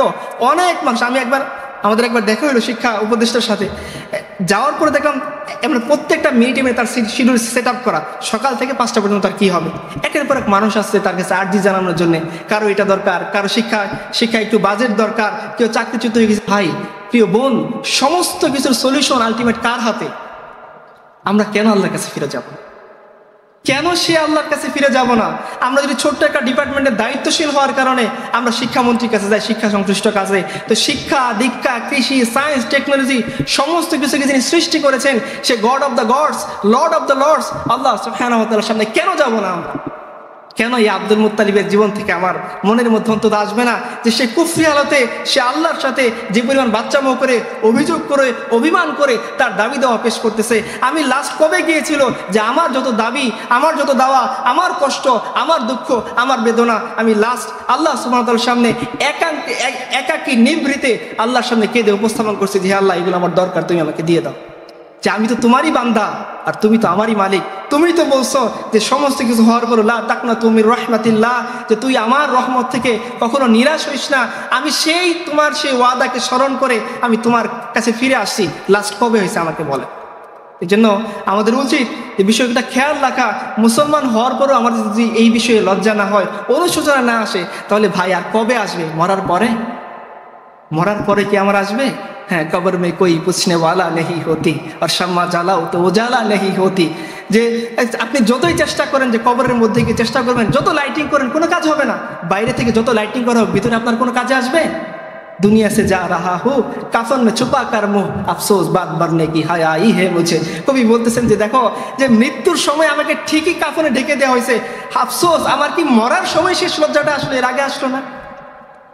S1: অনেক মানুষ, আমাদের একবার দেখা হলো শিক্ষা উপদেষ্টার সাথে, যাওয়ার পরে দেখলাম এমন প্রত্যেকটা মিনিটে তার শিডিউল সেট আপ করা, সকাল থেকে 5টা পর্যন্ত তার কি হবে। একের পর এক মানুষ আসছে তার কাছে আরজি জানানোর জন্য, কারো এটা দরকার, কারো শিক্ষা একটু বাজেট দরকার, কেউ চাকরিচ্যুত হয়ে গেছে। ভাই প্রিয় বোন, সমস্ত কিছুর সলিউশন আলটিমেট কার হাতে? আমরা কেন আল্লাহর কাছে ফিরে যাব? কেন সে আল্লাহর কাছে ফিরে যাব না? আমরা যদি ছোট্ট একটা ডিপার্টমেন্টের দায়িত্বশীল হওয়ার কারণে আমরা শিক্ষামন্ত্রীর কাছে যাই শিক্ষা সংশ্লিষ্ট কাজে, তো শিক্ষা, দীক্ষা, কৃষি, সায়েন্স, টেকনোলজি সমস্ত কিছুকে যিনি সৃষ্টি করেছেন, সে god of the gods, lord of the lords আল্লাহ সুবহানাহু ওয়া তাআলার সামনে কেন যাব না আমরা? কেন এই আব্দুল মুত্তালিবের জীবন থেকে আমার মনের মধ্যে অন্তত আসবে না যে সে কুফরি হালতে সে আল্লাহর সাথে যে পরিমাণ বাচ্চামো করে অভিযোগ করে অভিমান করে তার দাবি দেওয়া পেশ করতেছে। আমি লাস্ট কবে গিয়েছিল যে আমার যত দাবি, আমার যত দাওয়া, আমার কষ্ট, আমার দুঃখ, আমার বেদনা আমি লাস্ট আল্লাহ সুবহানাহু ওয়া তাআলার সামনে একাকী নিভৃতে আল্লাহর সামনে কেঁদে উপস্থাপন করছি যে আল্লাহ এগুলো আমার দরকার, তুমি আমাকে দিয়ে দাও। যে আমি তো তোমারই বান্দা আর তুমি তো আমারই মালিক। তুমি তো বলছো যে সমস্ত কিছু হওয়ার পর লা তাকনাতু মির রাহমাতিল্লাহ, যে তুই আমার রহমত থেকে কখনো নিরাশ হইস না। আমি সেই তোমার সেই ওয়াদাকে স্মরণ করে আমি তোমার কাছে ফিরে আসছি। লাস্ট কবে হয়েছে আমাকে বলে। এই জন্য আমাদের উচিত এই বিষয়টা খেয়াল রাখা। মুসলমান হওয়ার পরও আমাদের যদি এই বিষয়ে লজ্জা না হয়, অনুশোচনা না আসে, তাহলে ভাই আর কবে আসবে? মরার পরে? মরার পরে কি আমার আসবে? হ্যাঁ, কবর মে কোই পুছনে ওয়ালা নেহি হতি আর শাম্মা জ্বালাও তো উজালা নেহি হতি। যে আপনি যতই চেষ্টা করেন যে কবরের মধ্যে গিয়ে চেষ্টা করবেন, যত লাইটিং করেন কোনো কাজ হবে না। বাইরে থেকে যত লাইটিং করা হোক, ভিতরে আপনার কোনো কাজে আসবে? দুনিয়া সে যা রাহা হো কাফন মে ছুপা কার মুহ আফসোস বাদ বারনে কি হায়া ই হে মুঝে। কবি বলতেছেন যে দেখো যে মৃত্যুর সময় আমাকে ঠিকই কাফনে ঢেকে দেওয়া হয়েছে, আফসোস আমার কি মরার সময় শেষ লজ্জাটা আসলে এর আগে আসলো না?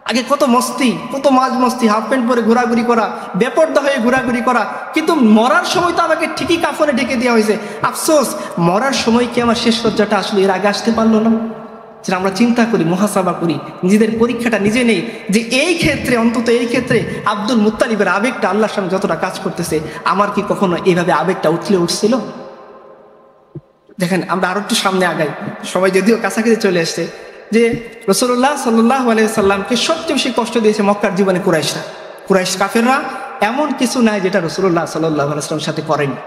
S1: আগে কত মস্তি, কত মাঝ মস্তি, হাফ প্যান্ট পরে ঘোরাঘুরি করা, বেপর্দা হয়ে ঘোরাঘুরি করা, কিন্তু মরার সময় তো আমাকে ঠিকই কাফনে ঢেকে দেওয়া হয়েছে। আফসোস মরার সময় কি আমার শেষ লজ্জাটা আসলে এর আগে আসতে পারলো না? যেটা আমরা চিন্তা করি, মুহাসাবা করি, নিজেদের পরীক্ষাটা নিজে নেই যে এই ক্ষেত্রে, অন্তত এই ক্ষেত্রে আব্দুল মুত্তালিবের আবেগটা আল্লাহর সামনে যতটা কাজ করতেছে, আমার কি কখনো এইভাবে আবেগটা উঠছিল? দেখেন আমরা আরো একটু সামনে আগাই, সবাই যদিও কাছাকাছি চলে আসছে, যে রাসূলুল্লাহ সাল্লাল্লাহু আলাইহি সাল্লামকে সবচেয়ে বেশি কষ্ট দিয়েছে মক্কার জীবনে কুরাইশ কাফেররা। এমন কিছু নাই যেটা রাসূলুল্লাহ সাল্লাল্লাহু আলাইহি সাল্লামের সাথে করেনি।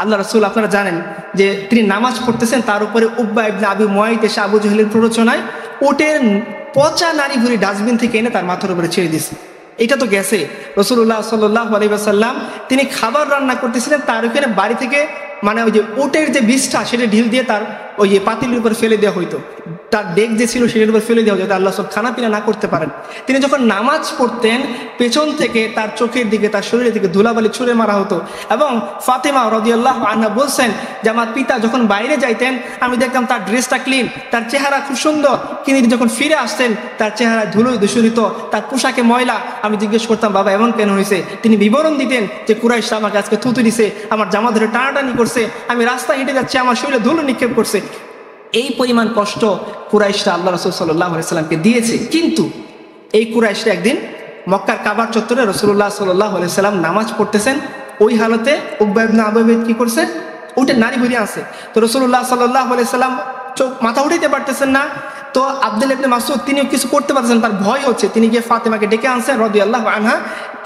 S1: আল্লাহ রাসূল আপনারা জানেন যে তিনি নামাজ পড়তেছেন, তার উপরে উকবা ইবনে আবি মুয়াইত এসে আবু জাহেলের প্ররোচনায় উটের পচা নারী ভুঁড়ি ডাস্টবিন থেকে এনে তার মাথার উপরে ছেড়ে দিয়েছে। এটা তো গেছে। রাসূলুল্লাহ সাল্লাল্লাহু আলাইহি ওয়াসাল্লাম তিনি খাবার রান্না করতেছিলেন, তার ওখানে বাড়ি থেকে মানে ওই যে উটের যে বিষটা সেটা ঢিল দিয়ে তার ওই পাতিলের উপর ফেলে দেওয়া হইতো, তার ডেক যে ছিল সেটার উপর ফেলে দেওয়া হতো, আল্লাহ সব খানা পিনা না করতে পারেন। তিনি যখন নামাজ পড়তেন পেছন থেকে তার চোখের দিকে, তার শরীরের দিকে ধুলাবালি ছুঁড়ে মারা হতো। এবং ফাতেমা রাদিয়াল্লাহু আনহা বলছেন যে আমার পিতা যখন বাইরে যাইতেন আমি দেখতাম তার ড্রেসটা ক্লিন, তার চেহারা খুব সুন্দর, কিন্তু যখন ফিরে আসতেন তার চেহারা ধুলোয় দূষিত, তার পোশাকে ময়লা। আমি জিজ্ঞেস করতাম বাবা এমন কেন হয়েছে? তিনি বিবরণ দিতেন যে কুরাইশরা আমাকে আজকে থুতু দিছে, আমার জামা ধরে টানাটানি করছে, আমি রাস্তা হেঁটে যাচ্ছি আমার শরীরে ধুলো নিক্ষেপ করছে। এই পরিমাণ কষ্ট কুরাইশরা আল্লাহ রাসূল সাল্লাল্লাহু আলাইহি সাল্লামকে দিয়েছে। কিন্তু এই কুরাইশরা একদিন মক্কার কাবার চত্বরে রাসূলুল্লাহ সাল্লাল্লাহু আলাইহি সাল্লাম নামাজ পড়তেছেন, ওই হালতে উকবা ইবনে আবি মুয়াইত কি করছে? উটের নারী ভুঁড়ি আছে। তো রাসূলুল্লাহ সাল্লাল্লাহু আলাইহি সাল্লাম চোখ মাথা উঠাইতে পারতেছেন না। তো আব্দুল্লাহ ইবনে মাসউদ তিনিও কিছু করতে পারতেছেন, তার ভয় হচ্ছে। তিনি গিয়ে ফাতেমাকে ডেকে আনছেন রাদিয়াল্লাহু আনহা,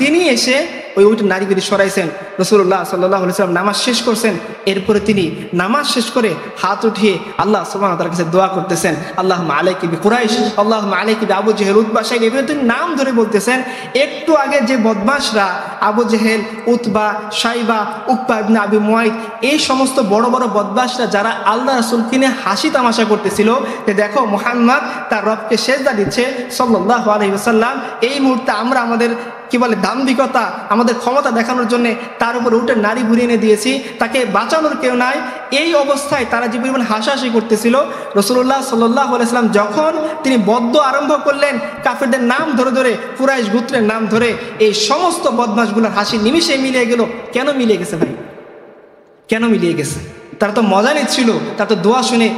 S1: তিনি এসে ওই উটের নারীগুলি সরাইছেন। রাসূলুল্লাহ সাল্লাল্লাহু আলাইহি সাল্লাম নামাজ শেষ করছেন। এরপরে তিনি নামাজ শেষ করে হাত উঠিয়ে আল্লাহ সুবহানাহু ওয়া তাআলার কাছে দোয়া করতেছেন, আল্লাহুম্মা আলাইকা বিকুরাইশ, আল্লাহুম্মা আলাইকা বিআবু জাহেল, উতবা, শাইবা, এভাবে তিনি নাম ধরে বলতেছেন। একটু আগে যে বদমাশরা আবু জেহেল, উতবা, শাইবা, উকবা ইবনে আবি মুয়াইত, এই সমস্ত বড় বড় বদমাশরা যারা আল্লাহ রাসূলকে নিয়ে হাসি তামাশা করতেছিল যে দেখো মুহাম্মদ তার রবকে সেজদা দিচ্ছে সাল্লাল্লাহু আলাইহি ওয়াসাল্লাম, এই মুহূর্তে আমরা আমাদের কি বলে দাম্ভিকতা, আমাদের ক্ষমতা দেখানোর জন্য তার উপর উটের নারী ভুঁড়ি এনে দিয়েছি, তাকে বাঁচানোর কেউ নাই। এই অবস্থায় তারা যে পরিমাণ হাসাহাসি করতেছিল, রাসূলুল্লাহ সাল্লাল্লাহু আলাইহি ওয়াসাল্লাম যখন তিনি বদ্দ আরম্ভ করলেন কাফেরদের নাম ধরে ধরে, কুরাইশ গোত্রের নাম ধরে, এই সমস্ত বদমাশগুলোর হাসি নিমিষে মিলিয়ে গেল। কেন মিলিয়ে গেছে ভাই? কেন মিলিয়ে গেছে? তারা তো মজা নিচ্ছিল, তার তো দোয়া শুনে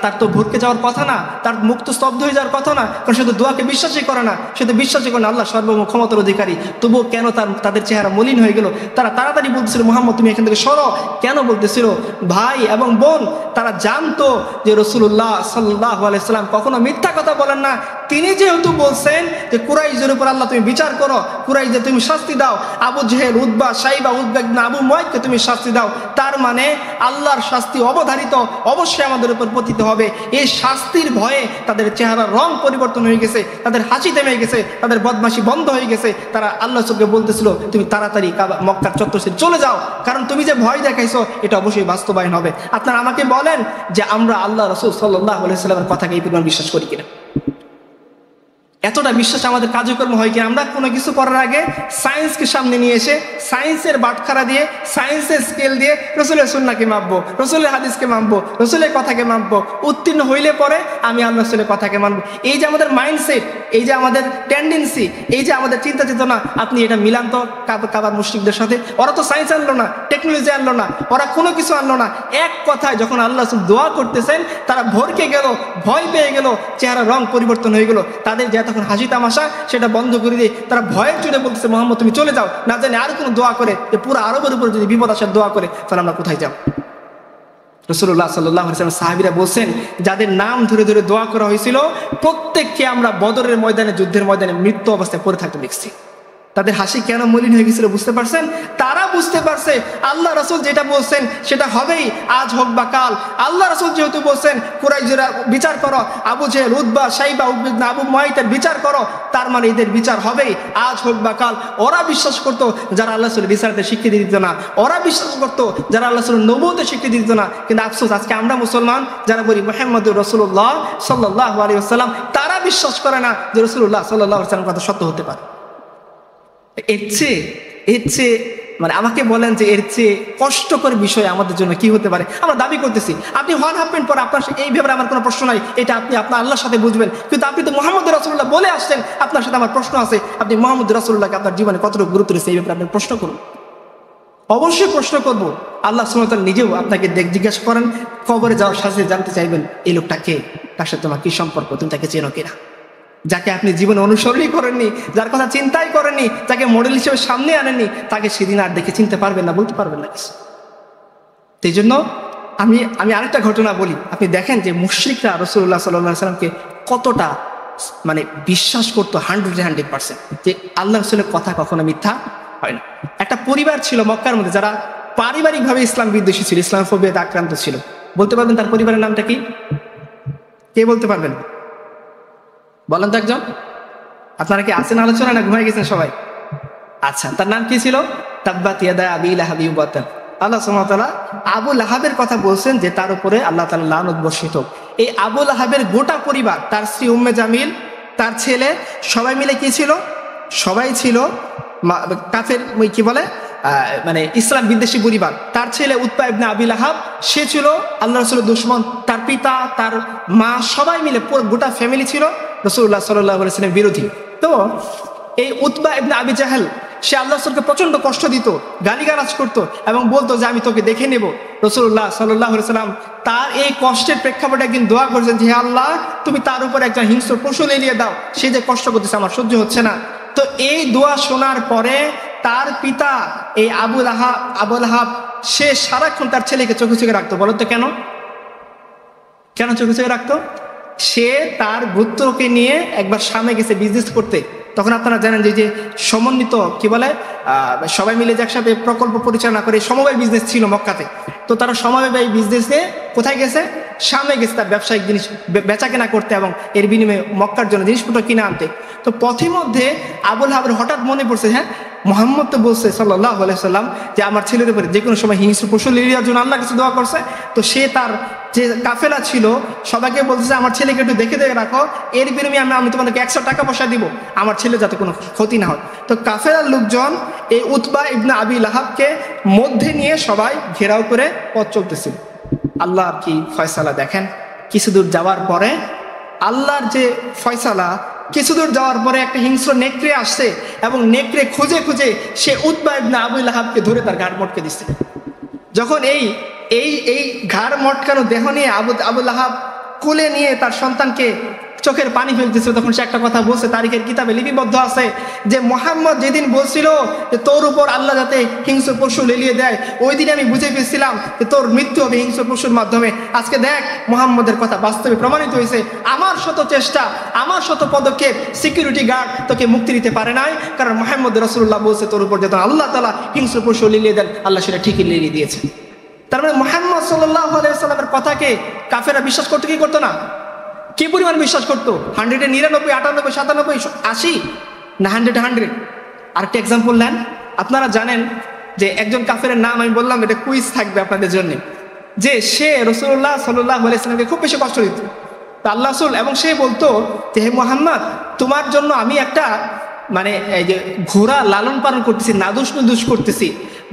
S1: তার তো ভটকে যাওয়ার কথা না, তার মুখ তো স্তব্ধ হয়ে যাওয়ার কথা না, কারণ সে তো দোয়াকে বিশ্বাসই করে না, সে তো বিশ্বাসই করে না আল্লাহ সর্বভৌম ক্ষমতার অধিকারী। তবুও কেন তাদের চেহারা মলিন হয়ে গেল? তারা তাড়াতাড়ি বলতেছিল মুহাম্মদ তুমি এখান থেকে সরো। কেন বলতেছিল? ভাই এবং বোন, তারা জানতো যে রাসূলুল্লাহ সাল্লাল্লাহু আলাইহি সাল্লাম কখনো মিথ্যা কথা বলেন না। তিনি যেহেতু বলছেন যে কুরাইশদের উপর আল্লাহ তুমি বিচার করো, কুরাইশদের তুমি শাস্তি দাও, আবু জেহেল, উতবা, শাইবা, উকবা ইবনে আবু মুয়াইতকে তুমি শাস্তি দাও, তার মানে আল্লাহর শাস্তি অবধারিত, অবশ্যই আমাদের উপর পতিত হবে। এই শাস্তির ভয়ে তাদের চেহারার রং পরিবর্তন হয়ে গেছে, তাদের হাসি থেমে গেছে, তাদের বদমাশি বন্ধ হয়ে গেছে। তারা আল্লাহ রাসূলকে বলতেছিল তুমি তাড়াতাড়ি মক্কার চত্বর ছেড়ে চলে যাও, কারণ তুমি যে ভয় দেখাইছো এটা অবশ্যই বাস্তবায়ন হবে। আপনারা আমাকে বলেন যে আমরা আল্লাহ রাসূল সাল্লাল্লাহু আলাইহি সাল্লামের কথাকে এই পরিমাণ বিশ্বাস করি কিনা? এতটা বিশ্বাস আমাদের কার্যক্রম হয় কি আমরা কোনো কিছু করার আগে সায়েন্সকে সামনে নিয়ে এসে সায়েন্সের বাটখারা দিয়ে সায়েন্সের স্কেল দিয়ে রসুলের সুন্নাহকে মাপবো, রসুলের হাদিসকে মাপবো, রসুলের কথাকে মাপবো, উত্তীর্ণ হইলে পরে আমি আল্লাহ রসুলের কথাকে মানবো। এই যে আমাদের মাইন্ডসেট, এই যে আমাদের টেন্ডেন্সি, এই যে আমাদের চিন্তা চেতনা, আপনি এটা মিলান তো কাবার মুশরিকদের সাথে। ওরা তো সায়েন্স আনলো না, টেকনোলজি আনলো না, ওরা কোনো কিছু আনলো না। এক কথায় যখন আল্লাহ রসুল দোয়া করতেছেন তারা ভরকে গেল, ভয় পেয়ে গেল, চেহারা রং পরিবর্তন হয়ে গেল। তাদের যে তখন হাসি তামাশা সেটা বন্ধ করে দিয়ে তারা ভয়ের চোটে বলতেছে মোহাম্মদ তুমি চলে যাও, না জানি আর কোনো দোয়া করে যে পুরো আরবের উপরে যদি বিপদ আসার দোয়া করে তাহলে আমরা কোথায় যাব। রাসূলুল্লাহ সাল্লাল্লাহু আলাইহি ওয়াসাল্লাম সাহাবীরা বলছেন যাদের নাম ধরে ধরে দোয়া করা হয়েছিল প্রত্যেককে আমরা বদরের ময়দানে, যুদ্ধের ময়দানে মৃত্যু অবস্থায় পড়ে থাকতে দেখছি। তাদের হাসি কেন মলিন হয়ে গেছিল বুঝতে পারছেন? তারা বুঝতে পারছে আল্লাহ রাসূল যেটা বলছেন সেটা হবেই, আজ হোক বা কাল। আল্লাহ রাসূল যেহেতু বলছেন কুরাইশরা বিচার করো, আবু জেহেল, উতবা, শাইবা, আবু মুআইতের বিচার করো, তার মানে এদের বিচার হবেই, আজ হোক বা কাল। ওরা বিশ্বাস করতো যারা আল্লাহ রাসূলের বিচারতে স্বীকৃতি দিত না, ওরা বিশ্বাস করতো যারা আল্লাহ রাসূলের নবুয়তের স্বীকৃতি দিত না। কিন্তু আফসোস আজকে আমরা মুসলমান যারা বলি মুহাম্মদুর রাসূলুল্লাহ সাল্লাল্লাহু আলাইহি ওয়াসাল্লাম, তারা বিশ্বাস করে না যে রাসূলুল্লাহ সাল্লাল্লাহু আলাইহি ওয়াসাল্লামের কথা সত্য হতে পারে। এর চেয়ে মানে আমাকে বলেন যে এর চেয়ে কষ্টকর বিষয় আমাদের জন্য কি হতে পারে? আমরা দাবি করতেছি আপনি হন হাফেন পর আপনার এই ব্যাপারে আমার কোনো প্রশ্ন নাই, এটা আপনি আপনার আল্লাহর সাথে বুঝবেন। কিন্তু আপনি তো মুহাম্মদ রাসূলুল্লাহ বলে আসছেন আপনার সাথে আমার প্রশ্ন আছে, আপনি মুহাম্মদ রাসূলুল্লাহকে আপনার জীবনে কতটুকু গুরুত্ব দিয়েছে এই ব্যাপারে আপনি প্রশ্ন করুন। অবশ্যই প্রশ্ন করব। আল্লাহ সুবহানাহু ওয়া তাআলা নিজেও আপনাকে জিজ্ঞাসা করেন, কবরে যাওয়ার সাথে জানতে চাইবেন এই লোকটা কে, তার সাথে তোমার কি সম্পর্ক, তুমি তাকে চেনো কিনা। যাকে আপনি জীবনে অনুসরণই করেননি, যার কথা চিন্তাই করেননি, যাকে মডেল হিসেবে সামনে আনেননি, তাকে সেদিন আর দেখে চিনতে পারবেন না, বলতে পারবেন না কিছু। সেই জন্য আমি আরেকটা ঘটনা বলি। আপনি দেখেন যে মুশরিকরা রাসূলুল্লাহ সাল্লাল্লাহু আলাইহি ওয়াসাল্লামকে কতটা মানে বিশ্বাস করতো 100% যে আল্লাহ রাসূলের কথা কখনো মিথ্যা হয় না। একটা পরিবার ছিল মক্কার মধ্যে যারা পারিবারিকভাবে ইসলাম বিদ্বেষী ছিল, ইসলামোফোবিয়াতে আক্রান্ত ছিল। বলতে পারবেন তার পরিবারের নামটা কি? কে বলতে পারবেন? বলেন তো একজন। আপনারা কি আছেন আলোচনা না ঘুমাই গেছেন সবাই? আচ্ছা, তার নাম কি ছিল? তাব্বাত ইয়াদা আবি লাহাবি ওয়া তাব। আল্লাহ সুবহানাহু ওয়া তাআলা আবু লাহাবের কথা বলছেন যে তার উপরে আল্লাহ তাআলা লানত বর্ষিত। এই আবু লাহাবের গোটা পরিবার, তার স্ত্রী উম্মে জামিল, তার ছেলে, সবাই মিলে কি ছিল? সবাই ছিল কাফের, কি বলে মানে ইসলাম বিদ্বেষী পরিবার। তার ছেলে উতবা ইবনে আবি লাহাব, সে ছিল আল্লাহ রাসূলের দুশমন। তার পিতা, তার মা, সবাই মিলে পুরো গোটা ফ্যামিলি ছিল রাসূলুল্লাহ সাল্লাল্লাহু আলাইহি ওয়াসাল্লামের বিরোধী। তো এই উতবা ইবনে আবি জাহেল সে আল্লাহ রাসূলকে প্রচন্ড কষ্ট দিত, গালিগালাজ করতো এবং বলতো যে আমি তোকে দেখে নেব। রাসূলুল্লাহ সাল্লাল্লাহু আলাইহি ওয়াসাল্লাম তার এই কষ্টের প্রেক্ষাপটে একদিন দোয়া করেছেন যে হে আল্লাহ, তুমি তার উপর একজন হিংস্র পশু লেলিয়ে দাও, সে যে কষ্ট করতেছে আমার সহ্য হচ্ছে না। তো এই দোয়া শোনার পরে তার পিতা এই আবু লাহাব সে সারাক্ষণ তার ছেলেকে চোখে চোখে রাখতো। বলো তো কেন চোখে চোখে রাখতো? সে তার গোত্রকে নিয়ে একবার শামে গেছে বিজনেস করতে। তখন আপনারা জানেন যে সমন্বিত কি বলে সবাই মিলে যে একসাথে প্রকল্প পরিচালনা করে সমবায় বিজনেস ছিল মক্কাতে। তো তারা সমবায় বিজনেসে কোথায় গেছে? শামে গেছে তার ব্যবসায়িক জিনিস বেচা কেনা করতে এবং এর বিনিময়ে মক্কার জন্য জিনিসপত্র কিনে আনতে। তো পথের মধ্যে আবু লাহাবের হঠাৎ মনে পড়ছে, হ্যাঁ মুহাম্মদ তো বলছে সাল্লাল্লাহু আলাইহি ওয়াসাল্লাম যে আমার ছেলের উপরে যে কোনো সময় হিংস্র পশু লিলিয়ার জন্য আল্লাহ কাছে দোয়া করছে। তো সে তার যে কাফেলা ছিল সবাইকে বলতেছে আমার ছেলেকে একটু দেখে রাখো, এর বিনিময়ে আমি তোমাদেরকে 100 টাকা পয়সা দিব, আমার ছেলে যাতে কোনো ক্ষতি না হয়। তো কাফেলার লোকজন এই উতবা ইবনে আবি লাহাবকে মধ্যে নিয়ে সবাই ঘেরাও করে পথ চলতেছিল। আল্লাহ কি ফয়সালা দেখেন, কিছু দূর যাওয়ার পরে আল্লাহর যে ফয়সালা, কিছু দূর যাওয়ার পরে একটা হিংস্র নেকড়ে আসছে এবং নেকড়ে খুঁজে খুঁজে সে উতবা ইবনে আবি লাহাবকে ধরে তার ঘাড় মটকে দিচ্ছে। যখন এই ঘাড় মটকানো দেহ নিয়ে আবু লাহাব কোলে নিয়ে তার সন্তানকে চোখের পানি ফেলতেছিল, তখন সে একটা কথা বলছে, তারিখের কিতাবে লিপিবদ্ধ আছে যে মুহাম্মদ যেদিন বলছিল যে তোর উপর আল্লাহ যাতে হিংস্র পশু লেলিয়ে দেয়, ওই দিন আমি বুঝে ফেলছিলাম যে তোর মৃত্যু হবে হিংস্র পশুর মাধ্যমে। আজকে দেখ মুহাম্মদের কথা বাস্তবে প্রমাণিত হয়েছে। আমার শত চেষ্টা, আমার শত পদক্ষেপ, সিকিউরিটি গার্ড তোকে মুক্তি দিতে পারে নাই, কারণ মুহাম্মদ রাসূলুল্লাহ বলছে তোর উপর যত আল্লাহ তাআলা হিংস্র পশু লেলিয়ে দেন, আল্লাহ সেটা ঠিকই লেলিয়ে দিয়েছে। তার মানে মুহাম্মদ সাল্লাল্লাহু আলাইহি ওয়াসাল্লামের কথাকে কাফেররা বিশ্বাস করতো কি করতো না? কি পরিমাণ বিশ্বাস করতো? 100-এ 99, 98, 97, 80 না 100-এ 100? আরেকটা এক্সাম্পল নেন। আপনারা জানেন যে একজন কাফেরের নাম আমি বললাম, এটা কুইজ থাকবে আপনাদের জন্য, যে সে রাসূলুল্লাহ সাল্লাল্লাহু আলাইহি ওয়াসাল্লামকে খুব বেশি কষ্ট দিত। তা আল্লাহ রাসূল এবং সে বলতো যে হে মুহাম্মদ তোমার জন্য আমি একটা মানে এই যে ঘোড়া লালন পালন করতেছি, নাদুস নুদুস করতেছি,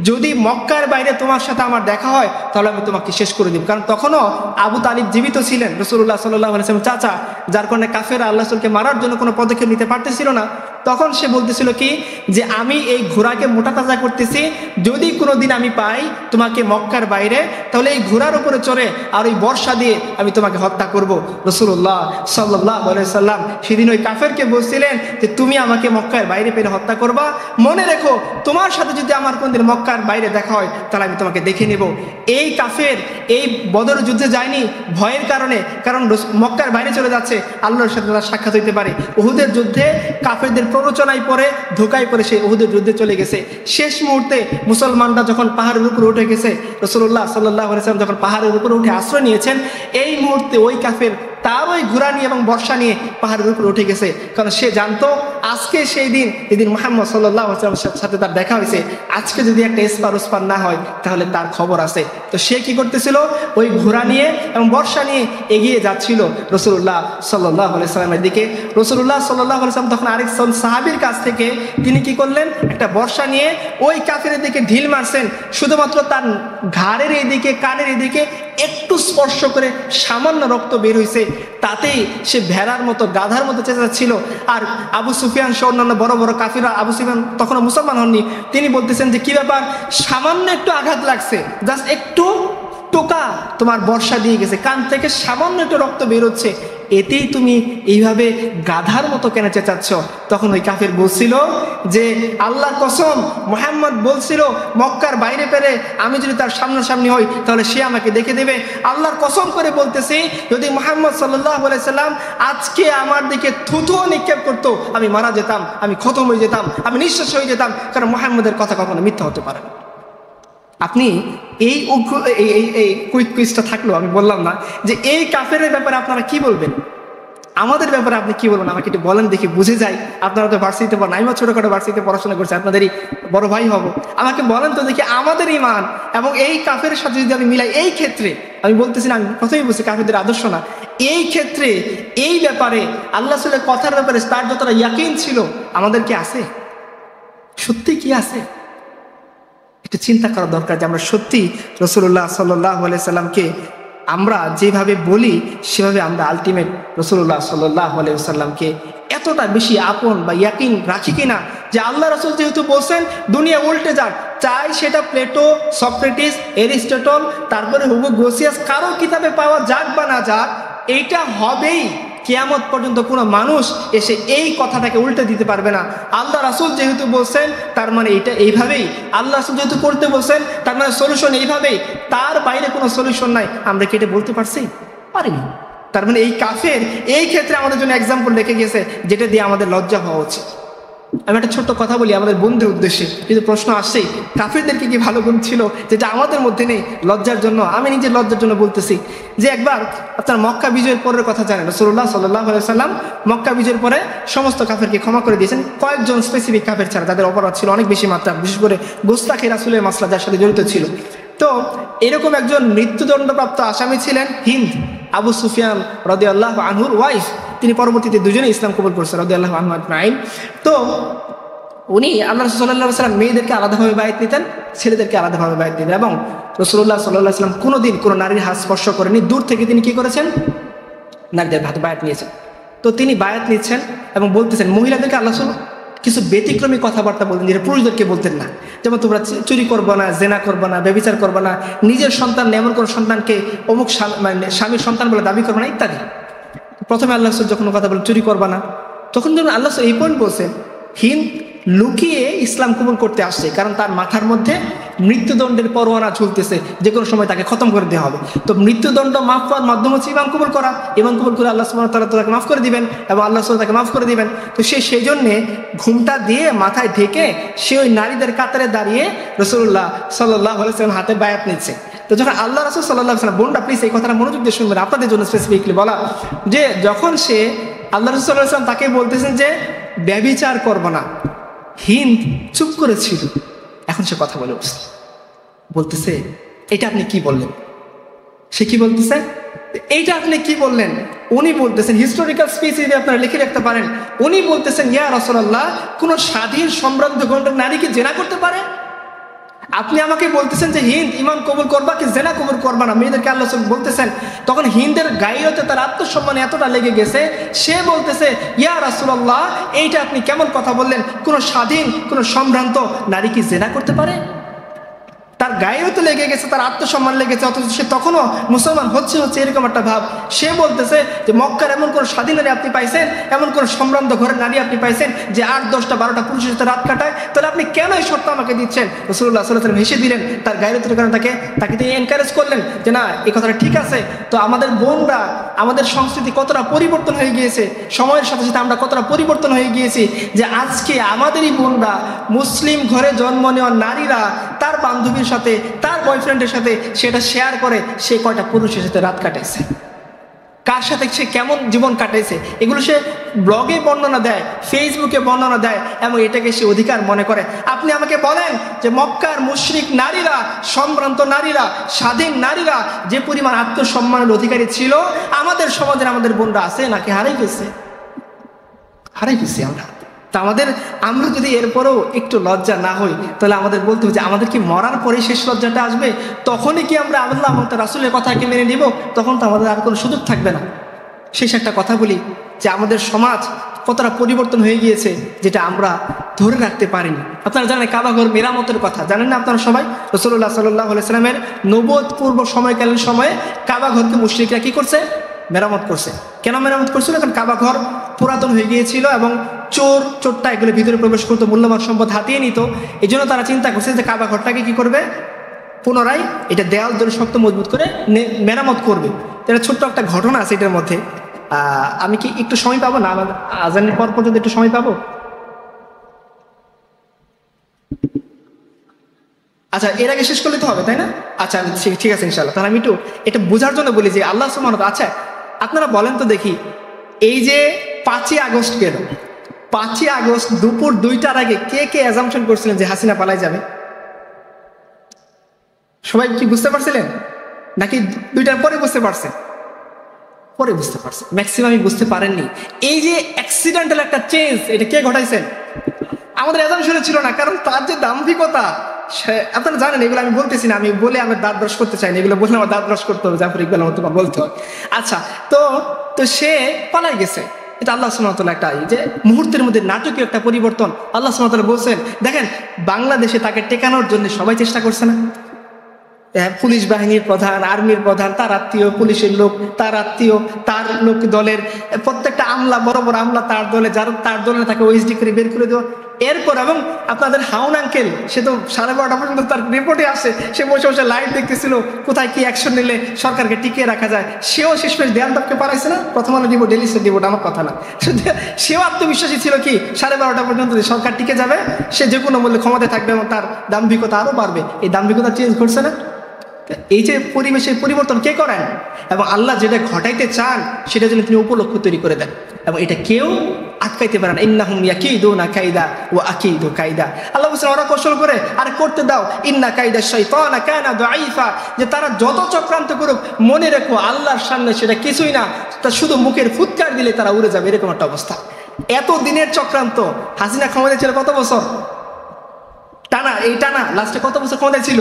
S1: যদি মক্কার বাইরে তোমার সাথে আমার দেখা হয় তাহলে আমি তোমাকে শেষ করে দিব। কারণ তখনও আবু তালিব জীবিত ছিলেন, রাসূলুল্লাহ সাল্লাল্লাহু আলাইহি ওয়াসাল্লাম চাচা, যার কারণে কাফেররা আল্লাহ রাসূলকে মারার জন্য কোনো পদক্ষেপ নিতে পারতেছিল না। তখন সে বলতেছিল কি যে আমি এই ঘোড়াকে মোটা তাজা করতেছি, যদি কোনো দিন আমি পাই তোমাকে মক্কার বাইরে, তাহলে এই ঘোড়ার উপরে চড়ে আর ওই বর্ষা দিয়ে আমি তোমাকে হত্যা করব। রাসূলুল্লাহ সাল্লাল্লাহু আলাইহি ওয়াসাল্লাম সেদিন ওই কাফেরকে বলছিলেন যে তুমি আমাকে মক্কার বাইরে পেলে হত্যা করবা, মনে রেখো তোমার সাথে যদি আমার কোনদিন মক্কার বাইরে দেখা হয় তাহলে আমি তোমাকে দেখে নেব। এই কাফের এই বদর যুদ্ধে যায়নি ভয়ের কারণে, কারণ মক্কার বাইরে চলে যাচ্ছে, আল্লাহর সাথে তার সাক্ষাৎ হইতে পারে। উহুদের যুদ্ধে কাফেরদের প্ররোচনায় পড়ে ধোকায় পড়ে সে উহুদের যুদ্ধে চলে গেছে। শেষ মুহূর্তে মুসলমানরা যখন পাহাড়ের উপরে উঠে গেছে, রাসূলুল্লাহ সাল্লাল্লাহু আলাইহি ওয়াসাল্লাম যখন পাহাড়ের উপরে উঠে আশ্রয় নিয়েছেন, এই মুহূর্তে ওই কাফের তার ওই ঘোড়া নিয়ে এবং বর্ষা নিয়ে পাহাড়ের উপরে উঠে গেছে। কারণ সে জানতো আজকে সেই দিন, যেদিন মুহাম্মদ সাল্লাল্লাহু আলাইহি ওয়াসাল্লামের সাথে তার দেখা হয়েছে, আজকে যদি একটা এসপার ওসপার না হয় তাহলে তার খবর আছে। তো সে কি করতেছিল, ওই ঘোড়া নিয়ে এবং বর্ষা নিয়ে এগিয়ে যাচ্ছিল রাসূলুল্লাহ সাল্লাল্লাহু আলাইহি ওয়াসাল্লামের দিকে। রাসূলুল্লাহ সাল্লাল্লাহু আলাইহি ওয়াসাল্লাম তখন আরেকজন সাহাবীর কাছ থেকে তিনি কি করলেন, একটা বর্ষা নিয়ে ওই কাফেরের দিকে ঢিল মারছেন, শুধুমাত্র তার ঘাড়ের এদিকে কানের এদিকে একটু স্পর্শ করে সামান্য রক্ত বের হয়েছে, তাতেই সে ভেড়ার মতো গাধার মতো চেঁচাচ্ছিল। আর আবু সুফিয়ান সহ অন্যান্য বড় বড় কাফিররা, আবু সুফিয়ান তখনও মুসলমান হননি, তিনি বলতেছেন যে কি ব্যাপার, সামান্য একটু আঘাত লাগছে, জাস্ট একটু টোকা তোমার বর্ষা দিয়ে গেছে, কান থেকে সামান্য একটু রক্ত বেরোচ্ছে, এতেই তুমি এইভাবে গাধার মতো কেন চেঁচাচ্ছ? তখন ওই কাফের বলছিল যে আল্লাহর কসম, মুহাম্মদ বলছিল মক্কার বাইরে পেলে আমি যদি তার সামনাসামনি হই তাহলে সে আমাকে দেখে দেবে। আল্লাহর কসম করে বলতেছি, যদি মুহাম্মদ সাল্লাল্লাহু আলাইহি সাল্লাম আজকে আমার দিকে থুথু নিক্ষেপ করতো, আমি মারা যেতাম, আমি খতম হয়ে যেতাম, আমি নিঃশেষ হয়ে যেতাম, কারণ মুহাম্মদের কথা কখনো মিথ্যা হতে পারে না। আপনি এই কুইক কুইজটা থাকলো, আমি বললাম না যে এই কাফেরের ব্যাপারে আপনারা কি বলবেন, আমাদের ব্যাপারে আপনি কি বলবেন, আমাকে একটু বলেন দেখি, বুঝে যাই। আপনারা তো ভার্সিটিতে পড়েন, আমি ছোটখাটো ভার্সিটিতে পড়াশোনা করছি, আপনাদেরই বড় ভাই হব, আমাকে বলেন তো দেখি আমাদের ঈমান এবং এই কাফেরের সাথে যদি আমি মিলাই, এই ক্ষেত্রে আমি বলতেছি না, আমি প্রথমেই বলছি কাফেরদের আদর্শ না, এই ক্ষেত্রে এই ব্যাপারে আল্লাহ রাসূলের কথার ব্যাপারে তার যতটা ইয়াকিন ছিল আমাদের কি আছে? সত্যি কি আছে? একটু চিন্তা করা দরকার যে আমরা সত্যি রাসূলুল্লাহ সাল্লাল্লাহু আলাইহি সাল্লামকে আমরা যেভাবে বলি সেভাবে আমরা আলটিমেট রাসূলুল্লাহ সাল্লাল্লাহু আলাইহি সাল্লামকে এতটা বেশি আপন বা ইয়াকিন রাখি কিনা যে আল্লাহ রাসূল যেহেতু বলছেন দুনিয়া উল্টে যাক, চাই সেটা প্লেটো, সক্রেটিস, এরিস্টটল, তারপরে হুগো গ্রোসিয়াস কারো কিতাবে পাওয়া যাক বা না যাক, এইটা হবেই। কিয়ামত পর্যন্ত কোনো মানুষ এসে এই কথাটাকে উল্টে দিতে পারবে না। আল্লাহ রাসূল যেহেতু বলছেন তার মানে এটা এইভাবেই, আল্লাহ রাসূল যেহেতু করতে বলছেন তার মানে সলিউশন এইভাবেই, তার বাইরে কোনো সলিউশন নাই। আমরা কি এটা বলতে পারছি? পারিনি। তার মানে এই কাফের এই ক্ষেত্রে আমাদের জন্য এক্সাম্পল রেখে গেছে, যেটা দিয়ে আমাদের লজ্জা হওয়া উচিত। আমি একটা ছোট্ট কথা বলি আমাদের বন্ধুদের উদ্দেশ্যে, কিন্তু প্রশ্ন আসছেই, কাফেরদের কি ভালো গুণ ছিল যেটা আমাদের মধ্যে নেই? লজ্জার জন্য, আমি নিজের লজ্জার জন্য বলতেছি যে একবার আপনার মক্কা বিজয়ের পরের কথা জানেন, রাসূলুল্লাহ সাল্লাল্লাহু আলাইহি সাল্লাম মক্কা বিজয়ের পরে সমস্ত কাফেরকে ক্ষমা করে দিয়েছেন, কয়েকজন স্পেসিফিক কাফের ছাড়া, তাদের অপরাধ ছিল অনেক বেশি মাত্রা, বিশেষ করে গোস্তাখী রাসূলের মাসলা যার সাথে জড়িত ছিল। তো এরকম একজন মৃত্যুদণ্ডপ্রাপ্ত আসামি ছিলেন হিন্দ, আবু সুফিয়ান রাদিয়াল্লাহু আনহুর ওয়াইফ। তিনি পরবর্তীতে দুজনে ইসলাম কবুল করেছেন রাদিয়াল্লাহু আনহু আজমাইন। তো উনি আল্লাহ রাসূল সাল্লাল্লাহু আলাইহি ওয়াসাল্লাম মেয়েদেরকে আলাদাভাবে বায়াত নিতেন, ছেলেদেরকে আলাদাভাবে বায়াত দিতেন, এবং রাসূলুল্লাহ সাল্লাল্লাহু আলাইহি ওয়াসাল্লাম কোনোদিন কোনো নারীর হাত স্পর্শ করেনি। দূর থেকে তিনি কি করেছেন? নারীদের হাতে বায়াত নিয়েছেন। তো তিনি বায়াত নিচ্ছেন এবং বলতেছেন, মহিলাদেরকে আল্লাহ রাসূল কিছু ব্যতিক্রমী কথাবার্তা বলতেন যেটা পুরুষদেরকে বলতেন না, যেমন তোমরা চুরি করবো না, জেনা করবো না, ব্যভিচার করবো না, নিজের সন্তান এমন কোনো সন্তানকে অমুক স্বামীর সন্তান বলে দাবি করবো না, ইত্যাদি। প্রথমে আল্লাহ রাসূল যখন কথা বলেন চুরি করবা না, তখন যখন আল্লাহ রাসূল এই পয়েন্ট বলছেন, হিন্দ লুকিয়ে ইসলাম কবুল করতে আসছে, কারণ তার মাথার মধ্যে মৃত্যুদণ্ডের পরোয়ানা ঝুলতেছে, যে কোনো সময় তাকে খতম করে দেওয়া হবে। তো মৃত্যুদণ্ড মাফ পাওয়ার মাধ্যম হচ্ছে ইমান কবুল করা, ইমান কবুল করে আল্লাহ সুবহানাহু ওয়া তাআলা তাকে মাফ করে দিবেন এবং আল্লাহ সুবহানাহু তাকে মাফ করে দিবেন। তো সেই জন্যে ঘুমটা দিয়ে মাথায় ঢেকে সে ওই নারীদের কাতারে দাঁড়িয়ে রাসূলুল্লাহ সাল্লাল্লাহু আলাইহি ওয়াসাল্লাম হাতে বায়াত নিচ্ছে। তো যখন আল্লাহ রাসূল সাল্লাল্লাহু আলাইহি ওয়াসাল্লাম, বোনরা প্লিজ এই কথাটা মনোযোগ দিয়ে শুনবেন, আপনাদের জন্য স্পেসিফিকলি বলা, যে যখন সে আল্লাহ রাসূল সাল্লাল্লাহু আলাইহি ওয়াসাল্লাম তাকে বলতেছেন যে ব্যভিচার করবো না, হিন্দ চুপ করেছিল, এখন সে কথা বলে উঠছে, বলতেছে এটা আপনি কি বললেন? সে কি বলতেছে, এইটা আপনি কি বললেন? উনি বলতেছেন, হিস্টোরিক্যাল স্পিচ যদি আপনারা লিখে রাখতে পারেন, উনি বলতেছেন ইয়া রাসূলুল্লাহ, কোন স্বাধীন সম্ভ্রান্ত গণ্ডের নারী কি জেনা করতে পারে? আপনি আমাকে বলতেছেন যে হিন্দ ইমান কবুল করবা কি জেনা কবুল করবা না, মেয়েদেরকে আল্লাহ বলতেছেন। তখন হিন্দের গায়ে তার আত্মসম্মান এতটা লেগে গেছে, সে বলতেছে ইয়া রাসূলুল্লাহ, এইটা আপনি কেমন কথা বললেন? কোন স্বাধীন কোন সম্ভ্রান্ত নারী কি জেনা করতে পারে? তার গায়েও তো লেগে গেছে, তার আত্মসম্মান লেগেছে, অথচ সে তখনও মুসলমান হচ্ছে এরকম একটা ভাব। সে বলতেছে যে মক্কার এমন কোন স্বাধীন নারী আপনি পাইছেন, এমন কোন সম্ভ্রান্ত ঘরের নারী আপনি পাইছেন যে 8, 10টা 12টা পুরুষের সাথে রাত কাটায়? তাহলে আপনি কেন এই শর্ত আমাকে দিচ্ছেন? রাসূলুল্লাহ সাল্লাল্লাহু আলাইহি ওয়াসাল্লাম হেসে দিলেন, তার গায়রতের কারণে তাকে তিনি এনকারেজ করলেন যে না, এই কথাটা ঠিক আছে। তো আমাদের বোনরা, আমাদের সংস্কৃতি কতটা পরিবর্তন হয়ে গিয়েছে, সময়ের সাথে সাথে আমরা কতটা পরিবর্তন হয়ে গিয়েছি যে আজকে আমাদেরই বোনরা, মুসলিম ঘরে জন্ম নেওয়া নারীরা তার বান্ধবীর সাথে, তার বয়ফ্রেন্ডের সাথে সেটা শেয়ার করে সে কয়টা পুরুষের সাথে রাত কাটাইছে, কার সাথে সে কেমন জীবন কাটাইছে, এগুলো সে ব্লগে বর্ণনা দেয়, ফেসবুকে বর্ণনা দেয়, এবং এটাকে সে অধিকার মনে করে। আপনি আমাকে বলেন যে মক্কার মুশরিক নারীরা, সম্ভ্রান্ত নারীরা, স্বাধীন নারীরা যে পরিমাণ আত্মসম্মানের অধিকারী ছিল, আমাদের সমাজের আমাদের বোনরা আছে নাকি হারাই গেছে? হারাই গেছি আমরা। তা আমরা যদি এরপরেও একটু লজ্জা না হই, তাহলে আমাদের বলতে হবে যে আমাদের কি মরার পরে শেষ লজ্জাটা আসবে? তখনই কি আমরা আল্লাহ এবং তার রাসূলের কথাকে মেনে নিব? তখন তো আমাদের আর কোনো সুযোগ থাকবে না। শেষ একটা কথা বলি যে আমাদের সমাজ কতটা পরিবর্তন হয়ে গিয়েছে যেটা আমরা ধরে রাখতে পারিনি। আপনারা জানেন কাবাঘর মেরামতের কথা, জানেন না আপনারা সবাই? রাসূলুল্লাহ সাল্লাল্লাহু আলাইহি ওয়াসাল্লামের নবুয়ত পূর্ব সময়কালীন সময়ে কাবাঘরকে মুশরিকরা কি করছে? মেরামত করছে। কেন মেরামত করছিল? কারণ কাবাঘর পুরাতন হয়ে গিয়েছিল এবং চোরটা এগুলো ভিতরে প্রবেশ করতো, মূল্যবান সম্পদ হাতিয়ে নিত। এই জন্য তারা চিন্তা করছে যে কাবাঘরটাকে কি করবে, পুনরায় এটা দেয়াল ধরে শক্ত মজবুত করে মেরামত করবে। এটা ছোট্ট একটা ঘটনা আছে এটার মধ্যে। আমি কি একটু সময় পাবো না? আমার আজানের পর পর্যন্ত একটু সময় পাবো? আচ্ছা, এর আগে শেষ করলে তো হবে, তাই না? আচ্ছা, ঠিক আছে ইনশাআল্লাহ। তাহলে আমি একটু এটা বোঝার জন্য বলি যে আল্লাহ সুবহানাহু ওয়া তাআলা, আচ্ছা আপনারা বলেন তো দেখি, এই যে 5ই আগস্ট গেল, 5ই আগস্ট দুপুর 2টার আগে কে অ্যাজাম্পশন করছিলেন যে হাসিনা পালাই যাবে? সবাই কি বুঝতে পারছিলেন? নাকি 2টার পরে বুঝতে পারছেন? পরে বুঝতে পারছেন, ম্যাক্সিমামই বুঝতে পারেননি। এই যে অ্যাক্সিডেন্টাল একটা চেঞ্জ, এটা কে ঘটাইছেন? আমাদের অ্যাজাম্পশনে ছিল না, কারণ তার যে দাম্ভিকতা, আপনারা জানেন, এগুলো আমি বলতেছি না, আমি বলে আমার দাঁত ব্রাশ করতে চাই না, এগুলো বলে আমার দাঁত ব্রাশ করতে হবে, জাফর ইকবাল আমার তোমার বলতে হবে। আচ্ছা, তো সে পালাই গেছে। এটা আল্লাহ সুবহানাহু ওয়া তাআলা একটা যে মুহূর্তের মধ্যে নাটকীয় একটা পরিবর্তন আল্লাহ সুবহানাহু ওয়া তাআলা বলছেন। দেখেন, বাংলাদেশে তাকে টেকানোর জন্য সবাই চেষ্টা করছে না? পুলিশ বাহিনীর প্রধান, আর্মির প্রধান, তার আত্মীয়, পুলিশের লোক তার আত্মীয়, তার লোক দলের প্রত্যেকটা আমলা, বড় বড় আমলা তার দলে, যার তার দলে তাকে ওএসডি করে বের করে দেওয়া। এরপর এবং আপনাদের হাউন আঙ্কেল, সে তো 12:30 পর্যন্ত তার রিপোর্টে আসে, সে বসে বসে লাইভ দেখতেছিল কোথায় কি অ্যাকশন নিলে সরকারকে টিকিয়ে রাখা যায়। সেও শেষমেশ দেয়াল টপকে পারাইছে না? প্রথম আলো রিপোর্ট, ডেইলি রিপোর্ট, আমার কথা না। সেও আত্মবিশ্বাসী ছিল কি 12:30 পর্যন্ত সরকার টিকে যাবে, সে যে কোনো মূল্যে ক্ষমতায় থাকবে এবং তার দাম্ভিকতা আরও বাড়বে। এই দাম্ভিকতা চেঞ্জ করছে না? এই যে পরিবেশের পরিবর্তন কে করেন, এবং আল্লাহ যেটা ঘটাইতে চান সেটা যেন তিনি উপলক্ষ তৈরি করে দেন, এবং এটা কেউ আটকাইতে পারে না। ইন্নাহুম ইয়াকিদুনা কাইদা ওয়া আকিদু কাইদা। আল্লাহ বলেন ওরা কৌশল করে, আর করতে দাও। ইন্না কাইদা শাইতানা কানা দাঈফা, যে তারা যত চক্রান্ত করুক মনে রেখো আল্লাহর সামনে সেটা কিছুই না, তা শুধু মুখের ফুৎকার দিলে তারা উড়ে যাবে, এরকম একটা অবস্থা। এত দিনের চক্রান্ত, হাসিনা ক্ষমতায় ছিল কত বছর টানা, লাস্টে কত বছর ক্ষমতায় ছিল?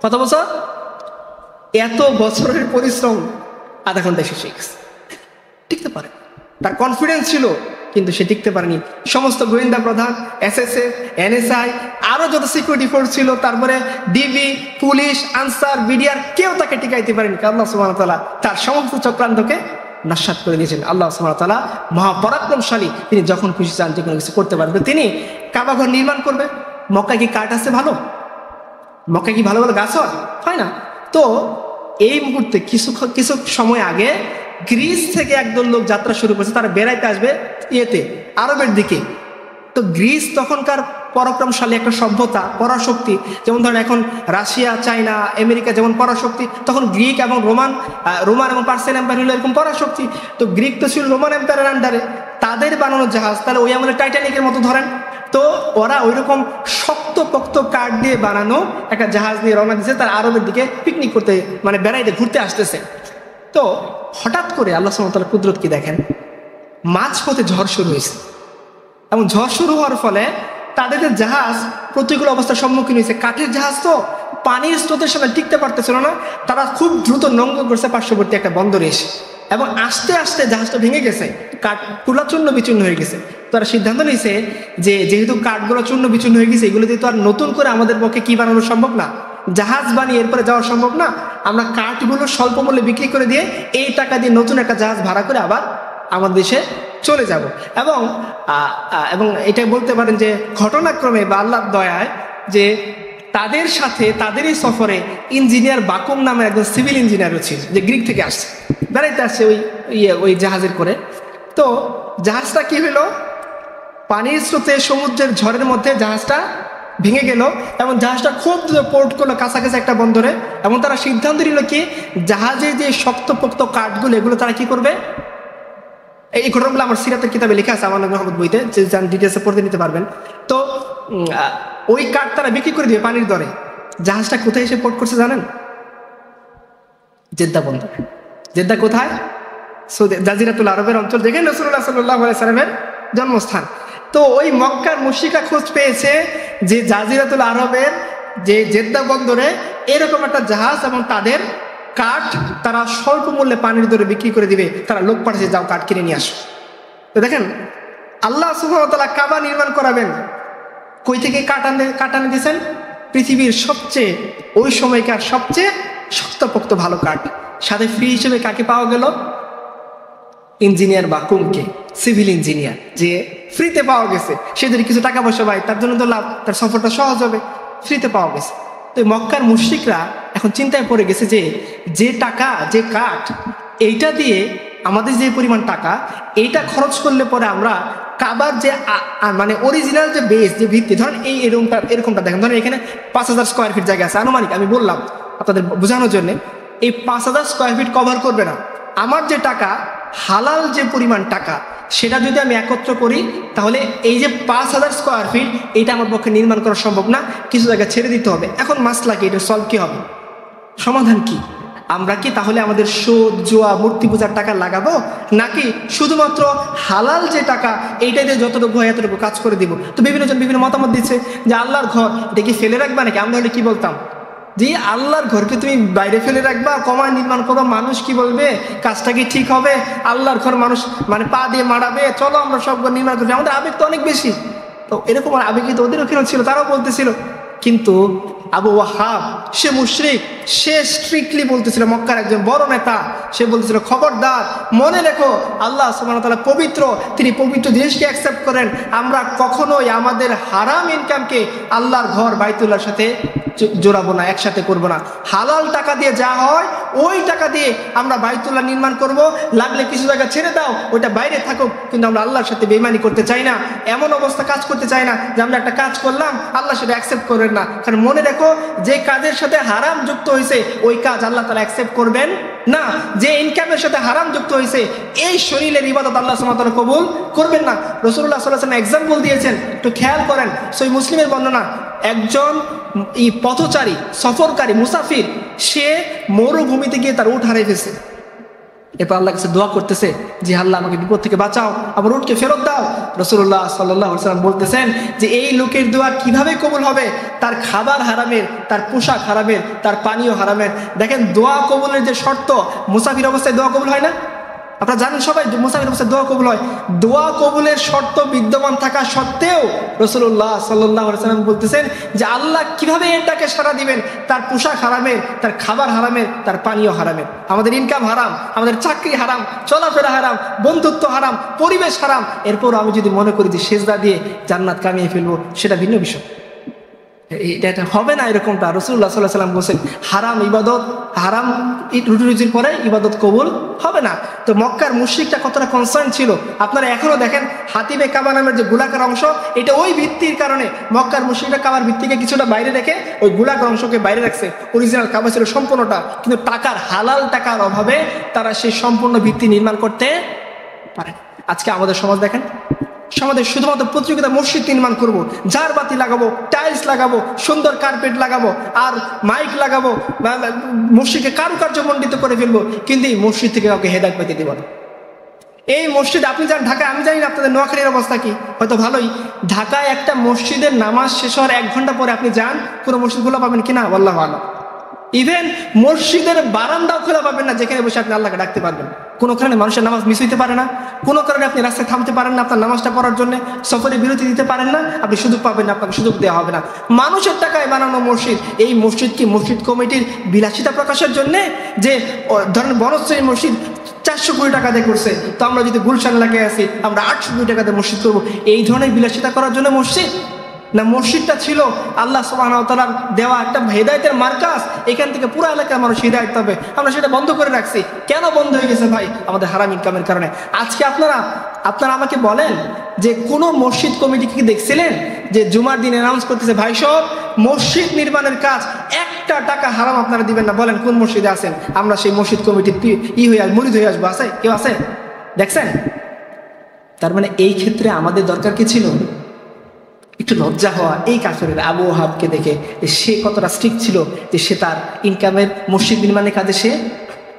S1: কত বছর? এত বছরের পরিশ্রম আধা ঘন্টায় শেষ হয়ে গেছে। টিকতে পারে, তার কনফিডেন্স ছিল, কিন্তু সে টিকতে পারেনি। সমস্ত গোয়েন্দা প্রধান, এসএসএফ, এনএসআই, আরো যত সিকিউরিটি ফোর্স ছিল, তারপরে ডিবি, পুলিশ, আনসার, বিডিআর, কেউ তাকে টিকাইতে পারেনি। আল্লাহ সুবহানাহু ওয়া তাআলা তার সমস্ত চক্রান্তকে নস্যাৎ করে দিয়েছেন। আল্লাহ সুবহানাহু ওয়া তাআলা মহাপরাক্রমশালী, তিনি যখন খুশি চান যে কোনো কিছু করতে পারবে। তিনি কাবাঘর নির্মাণ করবে। মক্কায় কি কাঠ আছে ভালো? মক্কায় কি ভালো ভালো গাছ হয় না? তো এই মুহূর্তে কিছু সময় আগে গ্রিস থেকে একদল লোক যাত্রা শুরু করছে, তারা বেড়াইতে আসবে আরবের দিকে। তো গ্রিস তখনকার পরাক্রমশালী একটা সভ্যতা, পরাশক্তি। যেমন ধরেন এখন রাশিয়া, চায়না, আমেরিকা যেমন পরাশক্তি, তখন গ্রিক এবং রোমান এবং পার্সিয়ান এম্পায়ার হলো এরকম পরাশক্তি। তো গ্রিক তো ছিল রোমান এম্পায়ারের আন্ডারে, তাদের বানানো জাহাজ, তাহলে ওই আমলে টাইটানিকের মতো ধরেন, তো ওরা ওই রকম শক্ত পোক্ত কাঠ দিয়ে বানানো একটা জাহাজ নিয়ে রওনা দিয়েছে, তার আরবের দিকে পিকনিক করতে, মানে বেড়াইতে ঘুরতে আসতেছে। তো হঠাৎ করে আল্লাহ সুবহানাহু ওয়া তাআলা কুদরত কি দেখেন, মাঝপথে ঝড় শুরু হয়েছে, এবং ঝড় শুরু হওয়ার ফলে তাদের যে জাহাজ প্রতিকূল অবস্থার সম্মুখীন হয়েছে। কাঠের জাহাজ তো পানির স্রোতের সামনে টিকতে পারতেছিল না, তারা খুব দ্রুত নোঙ্গর করছে পার্শ্ববর্তী একটা বন্দরে এসে, এবং আস্তে আস্তে জাহাজটা ভেঙে গেছে, কাঠ তুলা চূর্ণ বিচূর্ণ হয়ে গেছে। তারা সিদ্ধান্ত নিয়েছে যে যেহেতু কাঠগুলো চূর্ণ বিচূর্ণ হয়ে গেছে, এগুলো যেহেতু আর নতুন করে আমাদের পক্ষে কি বানানো সম্ভব না, জাহাজ বানিয়ে এরপরে যাওয়া সম্ভব না, আমরা কাঠগুলো স্বল্প মূল্যে বিক্রি করে দিয়ে এই টাকা দিয়ে নতুন একটা জাহাজ ভাড়া করে আবার আমাদের দেশে চলে যাব। এবং এবং এটা বলতে পারেন যে ঘটনাক্রমে বা আল্লাহর দয়ায় যে তাদের সাথে তাদের এই সফরে ইঞ্জিনিয়ার বাকুম নামে একজন সিভিল ইঞ্জিনিয়ারও ছিল, যে গ্রিক থেকে আসছে, বেড়াইতে আসছে ওই জাহাজের করে। তো জাহাজটা কি হলো, পানির স্রোতে সমুদ্রের ঝড়ের মধ্যে জাহাজটা ভেঙে গেল, এবং জাহাজটা খুব পোর্ট করলো কাছাকাছি একটা বন্দরে। এবং তারা সিদ্ধান্ত নিল কি, জাহাজের যে শক্তপোক্ত কাঠগুলো এগুলো তারা কি করবে, এই ঘটনাগুলো আমার সিরাতের কিতাবে লেখা আছে, আমার মোহাম্মদ বইতে, যে ডিটেলসে পড়তে নিতে পারবেন। তো ওই কাঠ তারা বিক্রি করে দিবে পানির দরে। জাহাজটা কোথায় এসে পোর্ট করছে জানেন? জেদ্দা বন্দর। জেদ্দা কোথায়? সৌদি জাজিরাতুল আরবের অঞ্চল, যেখানে রাসূলুল্লাহ সাল্লাল্লাহু আলাইহি সাল্লামের জন্মস্থান। তো ওই মক্কার মুশরিকরা খোঁজ পেয়েছে যে জাজিরাতুল আরবের যে জেদ্দা বন্দরে এরকম একটা জাহাজ, এবং তাদের কাঠ তারা স্বল্প মূল্যে পানির দরে বিক্রি করে দিবে। তারা লোক পাঠাচ্ছে, যাও কাঠ কিনে নিয়ে আসো। তো দেখেন আল্লাহ সুবহানাহু ওয়া তাআলা কাবা নির্মাণ করাবেন, কই থেকে কাঠ আনে দিয়েছেন? পৃথিবীর সবচেয়ে ওই সময়কার সবচেয়ে শক্তপোক্ত ভালো কাঠ। সাথে ফ্রি হিসেবে কাকে পাওয়া গেল? ইঞ্জিনিয়ার বাকুমকে, সিভিল ইঞ্জিনিয়ার, যে ফ্রিতে পাওয়া গেছে। সে যদি কিছু টাকা পয়সা পায় তার জন্য তো লাভ, তার সফরটা সহজ হবে, ফ্রিতে পাওয়া গেছে। তো মক্কার মুশরিকরা এখন চিন্তায় পড়ে গেছে যে যে টাকা, যে কাঠ, এইটা দিয়ে আমাদের যে পরিমাণ টাকা, এইটা খরচ করলে পরে আমরা কাবার যে মানে অরিজিনাল যে বেস, যে ভিত্তি, ধরেন এরকমটা দেখেন, ধরেন এখানে 5000 স্কোয়ার ফিট জায়গা আছে আনুমানিক, আমি বললাম আপনাদের বোঝানোর জন্য। এই 5000 স্কোয়ার ফিট কভার করবে না। আমার যে টাকা, হালাল যে পরিমাণ টাকা, সেটা যদি আমি একত্র করি, তাহলে এই যে 5000 স্কোয়ার ফিট, এইটা আমার পক্ষে নির্মাণ করা সম্ভব না, কিছু জায়গা ছেড়ে দিতে হবে। এখন মাসলা কি, এটা সলভ কি হবে, সমাধান কি? আমরা কি তাহলে আমাদের সুদ, জুয়া, মূর্তি পূজার টাকা লাগাবো, নাকি শুধুমাত্র হালাল যে টাকা এইটাই দিয়ে যতটুকু হয় এতটুকু কাজ করে দিব? তো বিভিন্ন জন বিভিন্ন মতামত দিচ্ছে যে আল্লাহর ঘর এটা কি ফেলে রাখবা নাকি? আমরা হলে কি বলতাম, যে আল্লাহর ঘরকে তুমি বাইরে ফেলে রাখবা, কমায় নির্মাণ করো, মানুষ কি বলবে, কাজটা কি ঠিক হবে? আল্লাহর ঘর মানুষ মানে পা দিয়ে মারাবে, চলো আমরা সব ঘর নির্মাণ করছি, আমাদের আবেগ তো অনেক বেশি। তো এরকম আবেগ তো ওদের ওখানে ছিল, তারাও বলতেছিল। কিন্তু আবু ওয়াহাব সে মুশরিক, সে স্ট্রিক্টলি বলতেছিল, মক্কার একজন বড় নেতা, সে বলতেছিল খবরদার, মনে রেখো আল্লাহ সুবহানাহু ওয়া তাআলা পবিত্র, তিনি পবিত্র জিনিসকে অ্যাকসেপ্ট করেন। আমরা কখনোই আমাদের হারাম ইনকামকে আল্লাহর ঘর বাইতুল্লাহর সাথে জোড়াবো না, একসাথে করবো না। হালাল টাকা দিয়ে যা হয় ওই টাকা দিয়ে আমরা বাইতুল্লাহ নির্মাণ করব, লাগলে কিছু জায়গা ছেড়ে দাও, ওইটা বাইরে থাকুক, কিন্তু আমরা আল্লাহর সাথে বেঈমানি করতে চাই না, এমন অবস্থা কাজ করতে চাই না যে আমরা একটা কাজ করলাম আল্লাহ সেটা অ্যাকসেপ্ট করবেন না। কারণ মনে রেখো, যে কাজের সাথে হারাম যুক্ত হয়েছে ওই কাজ আল্লাহ তাআলা অ্যাকসেপ্ট করবেন না। যে ইনকামের সাথে হারাম যুক্ত হয়েছে এই শরীরের ইবাদত আল্লাহ সুবহানাহু ওয়া তাআলা কবুল করবেন না। রাসূলুল্লাহ সাল্লাল্লাহু আলাইহি ওয়াসাল্লাম এক্সাম্পল দিয়েছেন, একটু খেয়াল করেন। সহিহ মুসলিমের বর্ণনা, একজন এই পথচারী, সফরকারী, মুসাফির, সে মরুভূমিতে গিয়ে তার উট হারিয়ে ফেলছে। এরপর আল্লাহর কাছে দোয়া করতেছে যে আল্লাহ আমাকে বিপদ থেকে বাঁচাও, আমার উটকে ফেরত দাও। রাসূলুল্লাহ সাল্লাল্লাহু আলাইহি ওয়াসাল্লাম বলতেছেন যে এই লোকের দোয়া কিভাবে কবুল হবে? তার খাবার হারামের, তার পোশাক হারামের, তার পানীয় হারামের। দেখেন দোয়া কবুলের যে শর্ত, মুসাফির অবস্থায় দোয়া কবুল হয় না? আপনারা জানেন সবাই মুসাফির অবস্থায় দোয়া কবুল হয়। দোয়া কবুলের শর্ত বিদ্যমান থাকা সত্ত্বেও রাসূলুল্লাহ সাল্লাল্লাহু আলাইহি ওয়াসাল্লাম বলতেছেন যে আল্লাহ কিভাবে এটাকে সাড়া দিবেন? তার পোশাক হারামের, তার খাবার হারামের, তার পানীয় হারামের। আমাদের ইনকাম হারাম, আমাদের চাকরি হারাম, চলাফেরা হারাম, বন্ধুত্ব হারাম, পরিবেশ হারাম। এরপর আমি যদি মনে করি যে সেজদা দিয়ে জান্নাত কামিয়ে ফেলবো, সেটা ভিন্ন বিষয়। এটা হবে না এরকমটা। রাসূলুল্লাহ সাল্লাল্লাহু আলাইহি ওয়াসাল্লাম বলেছেন হারাম ইবাদত, হারাম রুটি রুজির পরে ইবাদত কবুল হবে না। তো মক্কার মুশরিকটা কতটা কনসার্ন ছিল আপনারা এখনো দেখেন। হাতিবে কাবা নামের যে গোলাকার অংশ, এটা ওই ভিত্তির কারণে মক্কার মুশরিকরা কাবার ভিত্তিকে কিছুটা বাইরে রেখে ওই গোলাকার অংশকে বাইরে রাখছে। অরিজিনাল কাবা ছিল সম্পূর্ণটা, কিন্তু টাকার, হালাল টাকার অভাবে তারা সেই সম্পূর্ণ ভিত্তি নির্মাণ করতে পারে। আজকে আমাদের সমাজ দেখেন, সমাজে শুধুমাত্র প্রতিযোগিতা মসজিদ নির্মাণ করব, ঝাড়বাতি লাগাবো, টাইলস লাগাবো, সুন্দর কার্পেট লাগাবো, আর মাইক লাগাবো, মসজিদকে কারুকার্য মণ্ডিত করে ফেলবো, কিন্তু এই মসজিদ থেকে কাউকে হেদায়েত পেতে দেব না। এই মসজিদ আপনি যান ঢাকায়, আমি জানি না আপনাদের নোয়াখালীর অবস্থা কি, হয়তো ভালোই। ঢাকায় একটা মসজিদের নামাজ শেষ হওয়ার 1 ঘন্টা পরে আপনি যান, কোনো মসজিদ খোলা পাবেন কিনা আল্লাহু আ'লাম। ইভেন মসজিদের বারান্দাও খোলা পাবেন না, যেখানে বসে আপনি আল্লাহকে ডাকতে পারবেন। কোনো কারণে মানুষের নামাজ মিস হইতে পারে না, কোনো কারণে আপনি রাস্তায় থামতে পারেন না আপনার নামাজটা পড়ার জন্য, সফরে বিরতি দিতে পারেন না, আপনি সুযোগ পাবেন না, আপনাকে সুযোগ দেওয়া হবে না। মানুষের টাকায় বানানো মসজিদ, এই মসজিদ কি মসজিদ কমিটির বিলাসিতা প্রকাশের জন্যে? যে ধরেন বনশ্রী মসজিদ 400 কোটি টাকা দিয়ে করছে, তো আমরা যদি গুলশান এলাকায় আছি আমরা 800 কোটি টাকা দিয়ে মসজিদ করবো, এই ধরনের বিলাসিতা করার জন্য মসজিদ না? মসজিদটা ছিল আল্লাহ সুবহানাহু ওয়া তাআলার দেওয়া একটা হেদায়েতের মার্কাজ, এখান থেকে পুরো এলাকার মানুষ হেদায়েত পাবে। আমরা সেটা বন্ধ করে রাখছি। কেন বন্ধ হয়ে গেছে ভাই? আমাদের হারাম ইনকামের কারণে। আজকে আপনারা আমাকে বলেন যে কোনো মসজিদ কমিটি কি দেখছিলেন যে জুমার দিন অ্যানাউন্স করতেছে ভাই সব মসজিদ নির্মাণের কাজ 1 টাকা হারাম আপনারা দিবেন না? বলেন কোন মসজিদে আছেন? আমরা সেই মসজিদ কমিটির মুরিদ হয়ে আসবো? আছে কেউ? আছে? দেখছেন? তার মানে এই ক্ষেত্রে আমাদের দরকার কি ছিল? একটু লজ্জা হওয়া। এই কাফেরের আবু ওহাবকে দেখে সে কতটা স্ট্রিক্ট ছিল যে সে তার ইনকামের মসজিদ নির্মাণের কাজে সে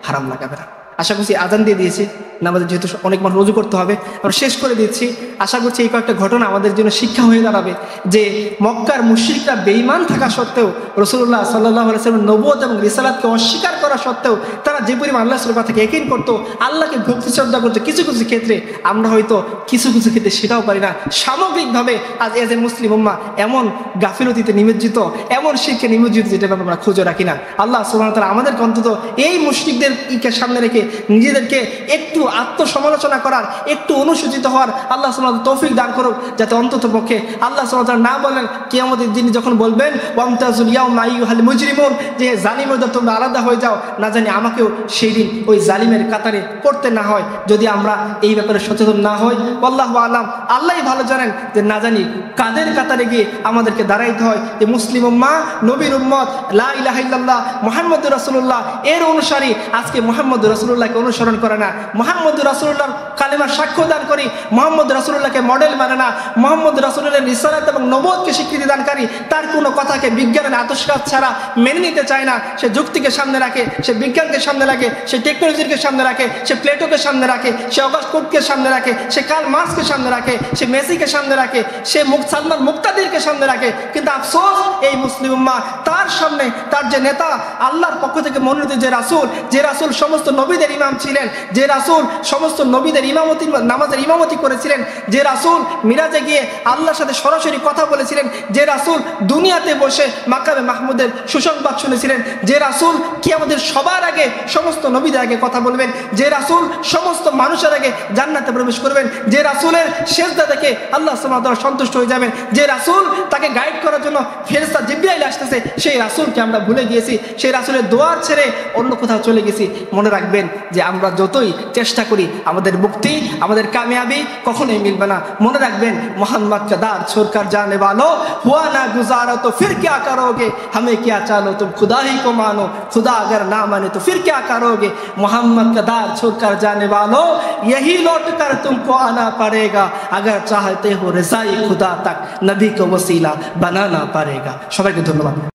S1: হারাম লাগাবে না। আশা করছি আজান দিয়ে দিয়েছি, নামাজে যেহেতু অনেক মানুষ রুজু করতে হবে, আমরা শেষ করে দিচ্ছি। আশা করছি এই কয়েকটা ঘটনা আমাদের জন্য শিক্ষা হয়ে দাঁড়াবে যে মক্কার মুশরিকরা বেঈমান থাকা সত্ত্বেও, রাসূলুল্লাহ সাল্লাল্লাহু আলাইহি ওয়াসাল্লামের নবুয়ত এবং রিসালাতকে অস্বীকার করা সত্ত্বেও তারা যে পরিমাণ আল্লাহ রাসূলের কথাকে ইয়াকিন করতো, আল্লাহকে ভক্তি শ্রদ্ধা করতো, কিছু কিছু ক্ষেত্রে আমরা হয়তো কিছু ক্ষেত্রে সেটাও পারি না। সামগ্রিকভাবে আজ এজ এ মুসলিম উম্মাহ এমন গাফিলতিতে নিমজ্জিত, এমন শিরকে নিমজ্জিত, যেটা আমরা খুঁজে রাখি না। আল্লাহ সুবহানাহু ওয়া তাআলা আমাদেরকে অন্তত এই মুশরিকদেরকে সামনে রেখে নিজেদেরকে একটু আত্মসমালোচনা করার, একটু অনুসূচিত হওয়ার আল্লাহ সুবহানাহু ওয়া তাআলা তৌফিক দান করুক, যাতে অন্তত পক্ষে আল্লাহ সুবহানাহু ওয়া তাআলা না বলেন কিয়ামতের দিন যখন বলবেন ওয়ামতাজুল ইয়াউমা আইয়ুহাল মুজরিমুন, যে জালিমদের তোমরা আলাদা হয়ে যাও, না জানি আমাকেও সেই দিন ওই জালিমের কাতারে পড়তে না হয়। যদি আমরা এই ব্যাপারে সচেতন না হই, আল্লাহু আ'লাম, আল্লাহই ভালো জানেন যে না জানি কাদের কাতারে গিয়ে আমাদেরকে দাঁড়াইতে হয়। যে মুসলিম উম্মাহ, নবীর উম্মত, লা ইলাহা ইল্লাল্লাহ মুহাম্মদুর রাসূলুল্লাহ এর অনুসারী আজকে মুহাম্মদুর রাসূলুল্লাহকে অনুসরণ করে না, মুহাম্মদুর রাসূলুল্লাহর কালেমার সাক্ষ্য দান করি, মুহাম্মদ রাসূলুল্লাহকে মডেল মানে না, মুহাম্মদ রাসূলুল্লাহর রিসালাত এবং নবুয়তকে স্বীকৃতি দানকারী, তার কোনো কথাকে বিজ্ঞানের আত্মসাৎ ছাড়া মেনে নিতে চায় না। সে যুক্তিকে সামনে রাখে, সে বিজ্ঞানকে সামনে রাখে, সে টেকনোলজিকে সামনে রাখে, সে প্লেটোকে সামনে রাখে, সে অগাস্ট কোটকে সামনে রাখে, সে কার্ল মার্কসকে সামনে রাখে, সে মেসিকে সামনে রাখে, সে সালমান মুক্তাদিরকে সামনে রাখে। কিন্তু আফসোস এই মুসলিম উম্মাহ তার সামনে তার যে নেতা, আল্লাহর পক্ষ থেকে মনোনীত যে রাসূল সমস্ত নবীদের ইমাম ছিলেন, যে রাসূল সমস্ত নবীদের ইমামতি নামাজের ইমামতি করেছিলেন, যে রাসূল মিরাজে গিয়ে আল্লাহর সাথে সরাসরি কথা বলেছিলেন, যে রাসূল দুনিয়াতে বসে মাকামে মাহমুদের সুসংবাদ শুনেছিলেন, যে রাসূল কিয়ামতের সবার আগে সমস্ত নবীদের আগে কথা বলবেন, যে রাসূল সমস্ত মানুষের আগে জান্নাতে প্রবেশ করবেন, যে রাসূলের সেজদা দেখে আল্লাহ সুবহানাহু ওয়া তাআলা সন্তুষ্ট হয়ে যাবেন, যে রাসূল তাকে গাইড করার জন্য ফেরেশতা জিবরাইল আসতেছে, সেই রাসূলকে আমরা ভুলে গিয়েছি, সেই রাসূলের দোয়ার ছেড়ে অন্য কোথাও চলে গেছি। মনে রাখবেন যে আমরা যতই চেষ্টা করি আমাদের মুক্তি, আমাদের কামিয়াবি কখনোই মিলবে না। মনে রাখবেন মোহাম্মদ का दार छोड़कर जाने वालों हुआ ना गुजारा तो फिर क्या करोगे, हमें क्या चालो तुम खुदा ही को मानो, खुदा अगर ना माने तो फिर क्या करोगे, मोहम्मद का दार छोड़कर जाने वालों यही लौट कर तुमको आना पड़ेगा, अगर चाहते हो रज़ाई खुदा तक नबी को वसीला बनाना पड़ेगा। সবাইকে ধন্যবাদ।